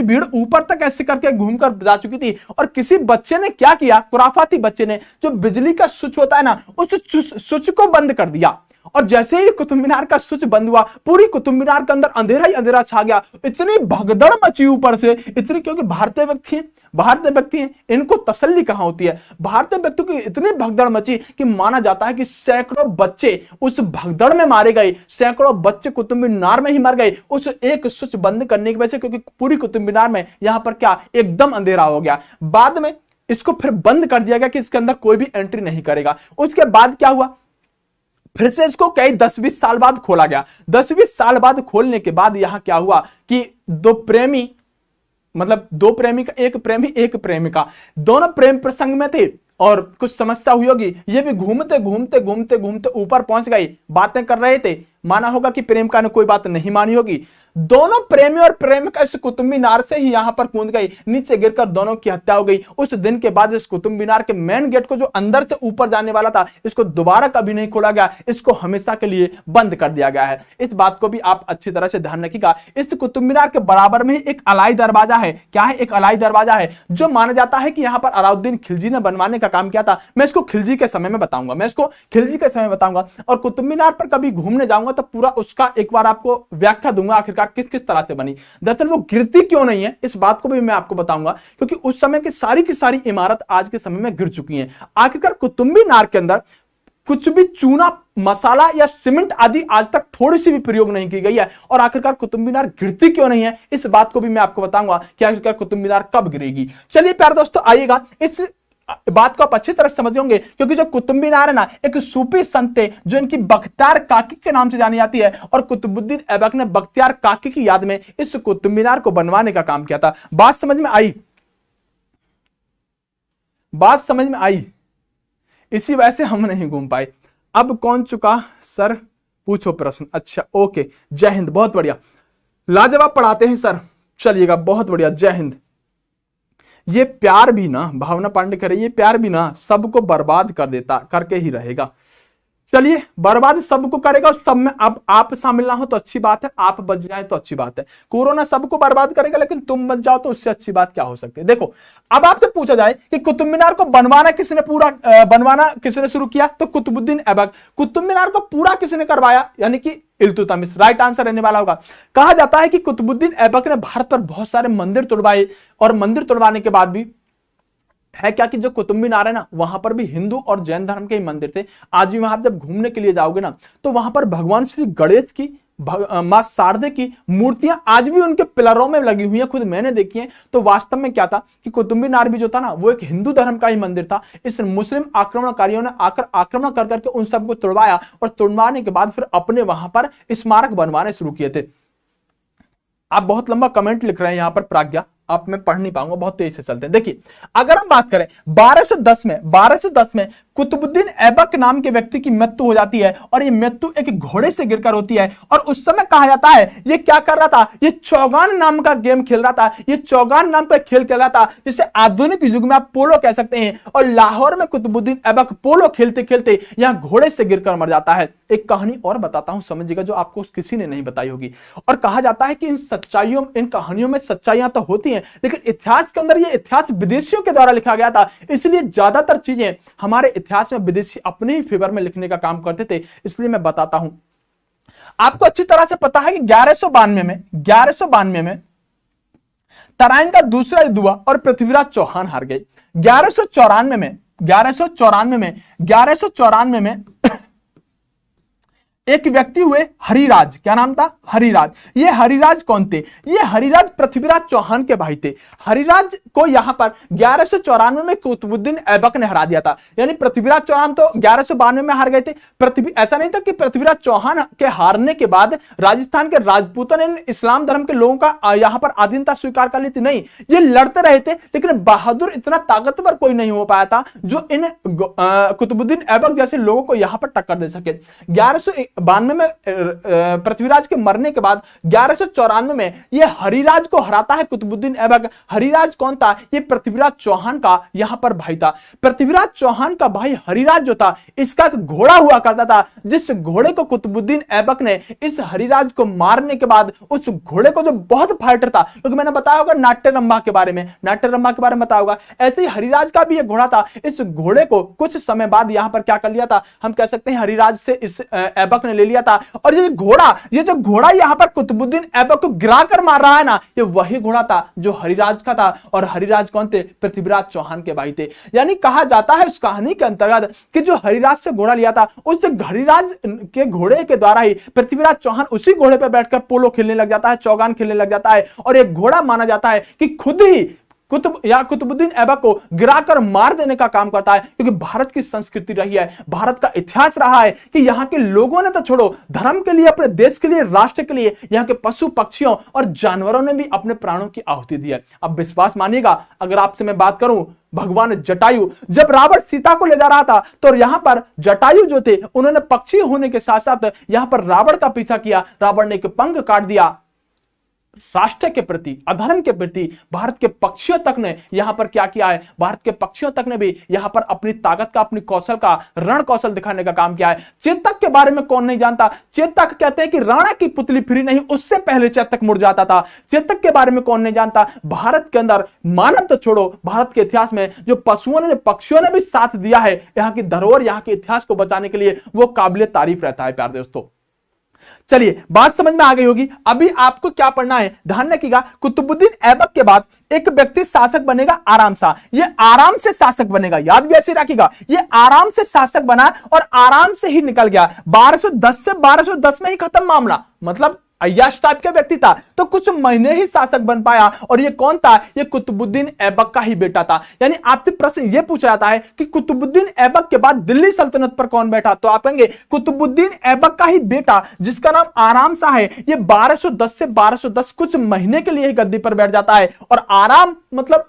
भीड़ ऊपर तक ऐसे करके घूमकर जा चुकी थी, और किसी बच्चे ने क्या किया, खुराफाती बच्चे ने, जो बिजली का स्विच होता है ना, उस स्विच को बंद कर दिया। और जैसे ही कुतुब मीनार का स्विच बंद हुआ, पूरी कुतुब मीनार के अंदर अंधेरा ही अंधेरा छा गया। इतनी भगदड़ मची ऊपर से, इतनी, क्योंकि भारतीय व्यक्ति हैं, इनको तसल्ली कहां होती है। भारतीय व्यक्तियों की इतनी भगदड़ मची कि माना जाता है कि सैकड़ों बच्चे उस भगदड़ में मारे गए, सैकड़ों बच्चे कुतुब मीनार में ही मर गए उस एक स्विच बंद करने की वजह से, क्योंकि पूरी कुतुब मीनार में यहां पर क्या एकदम अंधेरा हो गया। बाद में इसको फिर बंद कर दिया गया कि इसके अंदर कोई भी एंट्री नहीं करेगा। उसके बाद क्या हुआ, फिर से इसको कई 10-20 साल बाद खोला गया। 10-20 साल बाद खोलने के बाद यहां क्या हुआ कि दो प्रेमी का, एक प्रेमी एक प्रेमिका, दोनों प्रेम प्रसंग में थे, और कुछ समस्या हुई होगी, ये भी घूमते घूमते ऊपर पहुंच गई, बातें कर रहे थे। माना होगा कि प्रेमिका ने कोई बात नहीं मानी होगी। दोनों प्रेमी और प्रेमिका इस कुतुब मीनार से ही यहां पर कूद गई, नीचे गिरकर दोनों की हत्या हो गई। उस दिन के बाद इस कुतुब मीनार के मेन गेट को, जो अंदर से ऊपर जाने वाला था, इसको दोबारा कभी नहीं खोला गया, इसको हमेशा के लिए बंद कर दिया गया है। इस बात को भी आप अच्छी तरह से ध्यान रखिएगा। इस कुतुब मीनार के बराबर में एक अलाई दरवाजा है। क्या है? एक अलाई दरवाजा है, जो माना जाता है कि यहां पर अलाउद्दीन खिलजी ने बनवाने का काम किया था। मैं इसको खिलजी के समय में बताऊंगा, और कुतुब मीनार पर कभी घूमने जाऊंगा तो पूरा उसका एक बार आपको व्याख्या दूंगा, आखिरकार किस किस तरह से बनी। दरअसल वो गिरती क्यों नहीं है, इस बात को भी मैं आपको बताऊंगा, क्योंकि उस समय की सारी इमारत आज के समय में गिर चुकी हैं। आखिरकार कुतुब मीनार के अंदर कुछ भी चूना, मसाला या सीमेंट आदि आज तक थोड़ी सी भी प्रयोग नहीं की गई है। और आखिरकार कुतुब मीनार गिरती क्यों नहीं है, इस बात को भी मैं आपको बताऊंगा कि आखिरकार कुतुब मीनार कब गिरेगी। चलिए प्यारे दोस्तों, आइएगा, इस बात को आप अच्छी तरह समझ होंगे, क्योंकि जो कुतुब मीनार है ना, एक सूफी संत थे जो इनकी बख्तियार काकी के नाम से जानी जाती है, और कुतुबुद्दीन ऐबक ने बख्तियार काकी की याद में इस कुतुब मीनार को बनवाने का काम किया था। बात समझ में आई? इसी वजह से हम नहीं घूम पाए। अब कौन चुका सर, पूछो प्रश्न। अच्छा, ओके, जय हिंद, बहुत बढ़िया, लाजवाब पढ़ाते हैं सर। चलिएगा, बहुत बढ़िया, जय हिंद। ये प्यार भी ना, भावना पांडे कह रही है, ये प्यार भी ना सबको बर्बाद कर देता, करके ही रहेगा। चलिए, बर्बाद सबको करेगा, सब में अब आप शामिल ना हो तो अच्छी बात है, आप बच जाए तो अच्छी बात है। कोरोना सबको बर्बाद करेगा लेकिन तुम बच जाओ तो उससे अच्छी बात क्या हो सकती है। देखो, अब आपसे पूछा जाए कि कुतुब मीनार को बनवाना किसने शुरू किया, तो कुतुबुद्दीन ऐबक। कुतुब मीनार को पूरा किसने करवाया, यानी कि इल्तुतमिश। राइट आंसर रहने वाला होगा। कहा जाता है कि कुतुबुद्दीन ऐबक ने भारत पर बहुत सारे मंदिर तोड़वाए, और मंदिर तोड़वाने के बाद भी है क्या कि जो कुतुब मीनार है ना, वहां पर भी हिंदू और जैन धर्म के ही मंदिर थे। आज भी वहां जब घूमने के लिए जाओगे ना, तो वहां पर भगवान श्री गणेश की, मां शारदे की मूर्तियां आज भी उनके पिलरों में लगी हुई हैं, खुद मैंने देखी हैं। तो वास्तव में क्या था कि कुतुब मीनार भी जो था ना, वो एक हिंदू धर्म का ही मंदिर था। इस मुस्लिम आक्रमणकारियों ने आकर आक्रमण कर करके उन सबको तोड़वाया, और तोड़वाने के बाद फिर अपने वहां पर स्मारक बनवाने शुरू किए थे। आप बहुत लंबा कमेंट लिख रहे हैं यहां पर प्राज्ञा, आप मैं पढ़ नहीं पाऊंगा, बहुत तेज से चलते हैं। देखिए, अगर हम बात करें 1210 में कुतुबुद्दीन ऐबक नाम के व्यक्ति की मृत्यु हो जाती है, और ये मृत्यु एक घोड़े से गिरकर होती है। और उस समय कहा जाता है ये क्या कर रहा था, ये चौगान नाम का गेम खेल रहा था, ये चौगान नाम का खेल खेल रहा था, जिसे आधुनिक युग में आप पोलो कह सकते हैं। और लाहौर में कुतुबुद्दीन ऐबक पोलो खेलते खेलते यहां घोड़े से गिरकर मर जाता है। एक कहानी और बताता हूं, समझिएगा, जो आपको किसी ने नहीं बताई होगी। और कहा जाता है कि इन कहानियों में सच्चाइयां तो होती हैं, लेकिन इतिहास के अंदर ये इतिहास विदेशियों के द्वारा लिखा गया था, इसलिए ज्यादातर चीजें हमारे इतिहास में विदेशी अपने ही फेवर में लिखने का काम करते थे। इसलिए मैं बताता हूं, आपको अच्छी तरह से पता है कि 1192 में तराइन का दूसरा युद्ध हुआ और पृथ्वीराज चौहान हार गए। 1194 में एक व्यक्ति हुए हरिराज, क्या नाम था, हरिराज। ये हरिराज कौन थे, ये हरिराज पृथ्वीराज चौहान के भाई थे। हरिराज को यहां पर 1194 में कुतुबुद्दीन ऐबक ने हरा दिया था। यानी पृथ्वीराज चौहान तो 1192 में हार गए थे। ऐसा नहीं था कि पृथ्वीराज चौहान के हारने के बाद राजस्थान के राजपूतों ने इस्लाम धर्म के लोगों का यहां पर अधीनता स्वीकार कर ली थी, नहीं, ये लड़ते रहे थे। लेकिन बहादुर इतना ताकतवर कोई नहीं हो पाया था जो इन कुतुबुद्दीन ऐबक जैसे लोगों को यहां पर टक्कर दे सके। 1192 में पृथ्वीराज के मरने के बाद 1194 में यह हरिराज को हराता है कुतुबुद्दीन ऐबक। हरिराज कौन था, यह पृथ्वीराज चौहान का यहां पर भाई था। पृथ्वीराज चौहान का भाई हरिराज जो था, इसका घोड़ा हुआ करता था, जिस घोड़े को कुतुबुद्दीन ऐबक ने इस हरिराज को मारने के बाद, उस घोड़े को जो बहुत फाइटर था, क्योंकि मैंने बताया होगा नाट्यरंभा के बारे में बताया होगा, ऐसे ही हरिराज का भी एक घोड़ा था। इस घोड़े को कुछ समय बाद यहां पर क्या कर लिया था, हम कह सकते हैं हरिराज से इस ऐबक ने ले लिया था। और ये जो घोड़ा यहां पर कुतुबुद्दीन ऐबक को गिराकर मार रहा है ना, ये वही घोड़ा था जो हरिराज का था। और हरिराज कौन थे, पृथ्वीराज चौहान के भाई थे। यानी कहा जाता है उस कहानी के अंतर्गत कि जो हरिराज से घोड़ा लिया था, उस हरिराज के घोड़े के द्वारा ही पृथ्वीराज चौहान उसी घोड़े पर बैठकर पोलो खेलने लग जाता है, चौगान खेलने लग जाता है। और एक घोड़ा माना जाता है कि खुद ही कुतुबुद्दीन ऐबक को गिराकर मार देने का काम करता है, क्योंकि भारत की संस्कृति रही है, भारत का इतिहास रहा है कि यहां के लोगों ने तो छोड़ो, धर्म के लिए, अपने देश के लिए, राष्ट्र के लिए, यहां के पशु पक्षियों और जानवरों ने भी अपने प्राणों की आहुति दी है। अब विश्वास मानिएगा, अगर आपसे मैं बात करूं, भगवान जटायु, जब रावण सीता को ले जा रहा था, तो यहां पर जटायु जो थे, उन्होंने पक्षी होने के साथ साथ यहां पर रावण का पीछा किया। रावण ने एक पंख काट दिया। राष्ट्र के प्रति, अधर्म के प्रति भारत के पक्षियों तक ने यहां पर क्या किया है, भारत के पक्षियों तक ने भी यहां पर अपनी ताकत का, अपनी कौशल का, रण कौशल दिखाने का काम किया है। चेतक के बारे में कौन नहीं जानता, चेतक कहते हैं कि राणा की पुतली फिरी नहीं, उससे पहले चेतक मुड़ जाता था। चेतक के बारे में कौन नहीं जानता। भारत के अंदर, मानव तो छोड़ो, भारत के इतिहास में जो पशुओं ने, जो पक्षियों ने भी साथ दिया है यहां की धरोहर, यहां के इतिहास को बचाने के लिए, वो काबिले तारीफ रहता है प्यारे दोस्तों। चलिए, बात समझ में आ गई होगी। अभी आपको क्या पढ़ना है, ध्यान रखिएगा। कुतुबुद्दीन ऐबक के बाद एक व्यक्ति शासक बनेगा आराम सा, ये आराम से शासक बनेगा, याद भी ऐसे रखिएगा, ये आराम से शासक बना और आराम से ही निकल गया। 1210 से 1210 में ही खत्म मामला, मतलब अय्याश टाइप का व्यक्ति था, तो कुछ महीने ही शासक बन पाया। और ये कौन था, ये कुतुबुद्दीन ऐबक का ही बेटा था। यानी आपसे प्रश्न ये पूछा जाता है कि कुतुबुद्दीन ऐबक के बाद दिल्ली सल्तनत पर कौन बैठा, तो आप कहेंगे कुतुबुद्दीन ऐबक का ही बेटा, जिसका नाम आराम शाह है। ये 1210 से 1210 कुछ महीने के लिए गद्दी पर बैठ जाता है, और आराम मतलब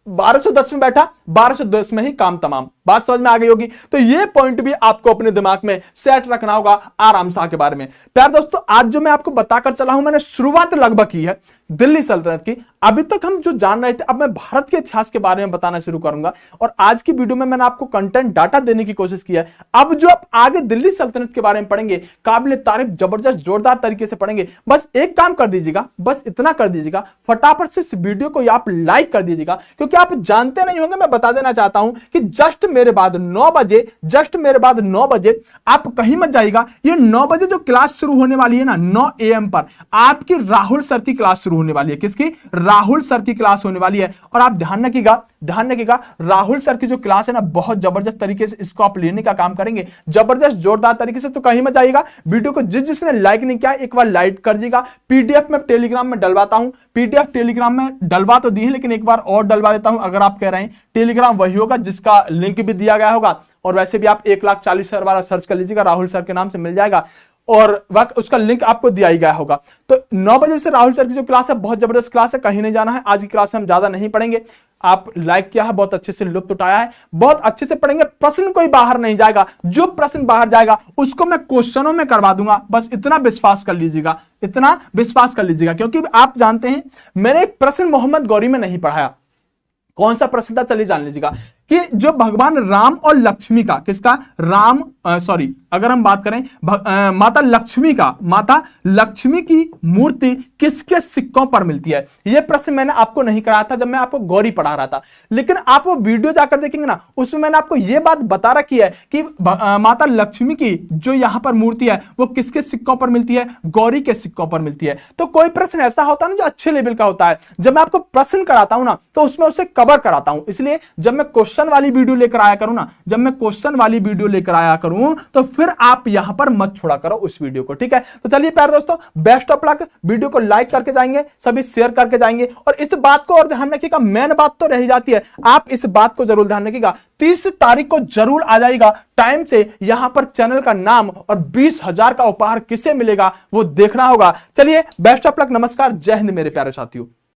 1210 में बैठा, 1210 में ही काम तमाम। बात समझ में आ गई होगी। तो ये पॉइंट भी आपको अपने दिमाग में सेट रखना होगा आराम शाह के बारे में। प्यार दोस्तों, आज जो मैं आपको बताकर चला हूं, मैंने शुरुआत लगभग की है दिल्ली सल्तनत की। अभी तक हम जो जान रहे थे, अब मैं भारत के इतिहास के बारे में बताना शुरू करूंगा। और आज की वीडियो में मैंने आपको कंटेंट डाटा देने की कोशिश की है। अब जो आप आगे दिल्ली सल्तनत के बारे में पढ़ेंगे, काबिल तारीफ, जबरदस्त, जोरदार तरीके से पढ़ेंगे। बस एक काम कर दीजिएगा, बस इतना कर दीजिएगा, फटाफट से इस वीडियो को आप लाइक कर दीजिएगा, क्योंकि आप जानते नहीं होंगे, मैं बता देना चाहता हूं कि जस्ट मेरे बाद 9 बजे आप कहीं मत जाइएगा। ये 9 बजे जो क्लास शुरू होने वाली है ना, 9 AM पर आपकी राहुल सर की क्लास शुरू होने वाली है। किसकी? राहुल सर की क्लास होने वाली है। और आप ध्यान रखिएगा, राहुल सर की जो क्लास है ना, बहुत जबरदस्त तरीके से इसको आप लेने का काम करेंगे, जबरदस्त जोरदार तरीके से। तो कहीं मत जाइएगा। वीडियो को जिसने लाइक नहीं किया, एक बार लाइक कर दीजिएगा। पीडीएफ में टेलीग्राम में डलवाता हूं, पीडीएफ टेलीग्राम में डलवा तो दी है, लेकिन एक बार और डलवा देता हूं। अगर आप कह रहे हैं टेलीग्राम वही होगा जिसका लिंक भी दिया गया होगा, और वैसे भी आप 1,40,000 बार सर्च कर लीजिएगा, राहुल सर के नाम से मिल जाएगा, और वक्त उसका लिंक आपको दिया ही गया होगा। तो 9 बजे से राहुल सर की जो क्लास है, बहुत जबरदस्त क्लास है, कहीं नहीं जाना है। आज की क्लास में हम ज्यादा नहीं पढ़ेंगे। आप लाइक किया है, बहुत अच्छे से लुत्फ उठाया है, बहुत अच्छे से पढ़ेंगे। प्रश्न कोई बाहर नहीं जाएगा, जो प्रश्न बाहर जाएगा उसको मैं क्वेश्चनों में करवा दूंगा। बस इतना विश्वास कर लीजिएगा, क्योंकि आप जानते हैं मैंने एक प्रश्न मोहम्मद गौरी में नहीं पढ़ाया। कौन सा प्रश्न था, चलिए जान लीजिएगा कि जो भगवान राम और लक्ष्मी का, किसका? अगर हम बात करें माता लक्ष्मी की मूर्ति किसके सिक्कों पर मिलती है। यह प्रश्न मैंने आपको नहीं कराया था जब मैं आपको गौरी पढ़ा रहा था, लेकिन आप वो वीडियो जाकर देखेंगे ना, उसमें मैंने आपको यह बात बता रखी है कि माता लक्ष्मी की जो यहां पर मूर्ति है वो किसके सिक्कों पर मिलती है? गौरी के सिक्कों पर मिलती है। तो कोई प्रश्न ऐसा होता है ना जो अच्छे लेवल का होता है, जब मैं आपको प्रश्न कराता हूं ना, तो उसमें उसे कवर कराता हूं। इसलिए जब मैं क्वेश्चन वाली वीडियो लेकर आया करूं तो फिर आप यहां पर मत छोड़ा करो उस वीडियो को, ठीक है। तो चलिए प्यारे दोस्तों, बेस्ट ऑफ लक। वीडियो को लाइक करके जाएंगे, सभी शेयर करके जाएंगे। और इस बात को और ध्यान रखिएगा, मेन बात तो रह जाती है, आप इस बात को जरूर ध्यान रखिएगा, 30 तारीख को जरूर आ जाएगा टाइम से। यहां पर चैनल का नाम और 20,000 का उपहार किसे मिलेगा वो देखना होगा। चलिए बेस्ट ऑफ लक, नमस्कार, जय हिंद मेरे प्यारे साथियों।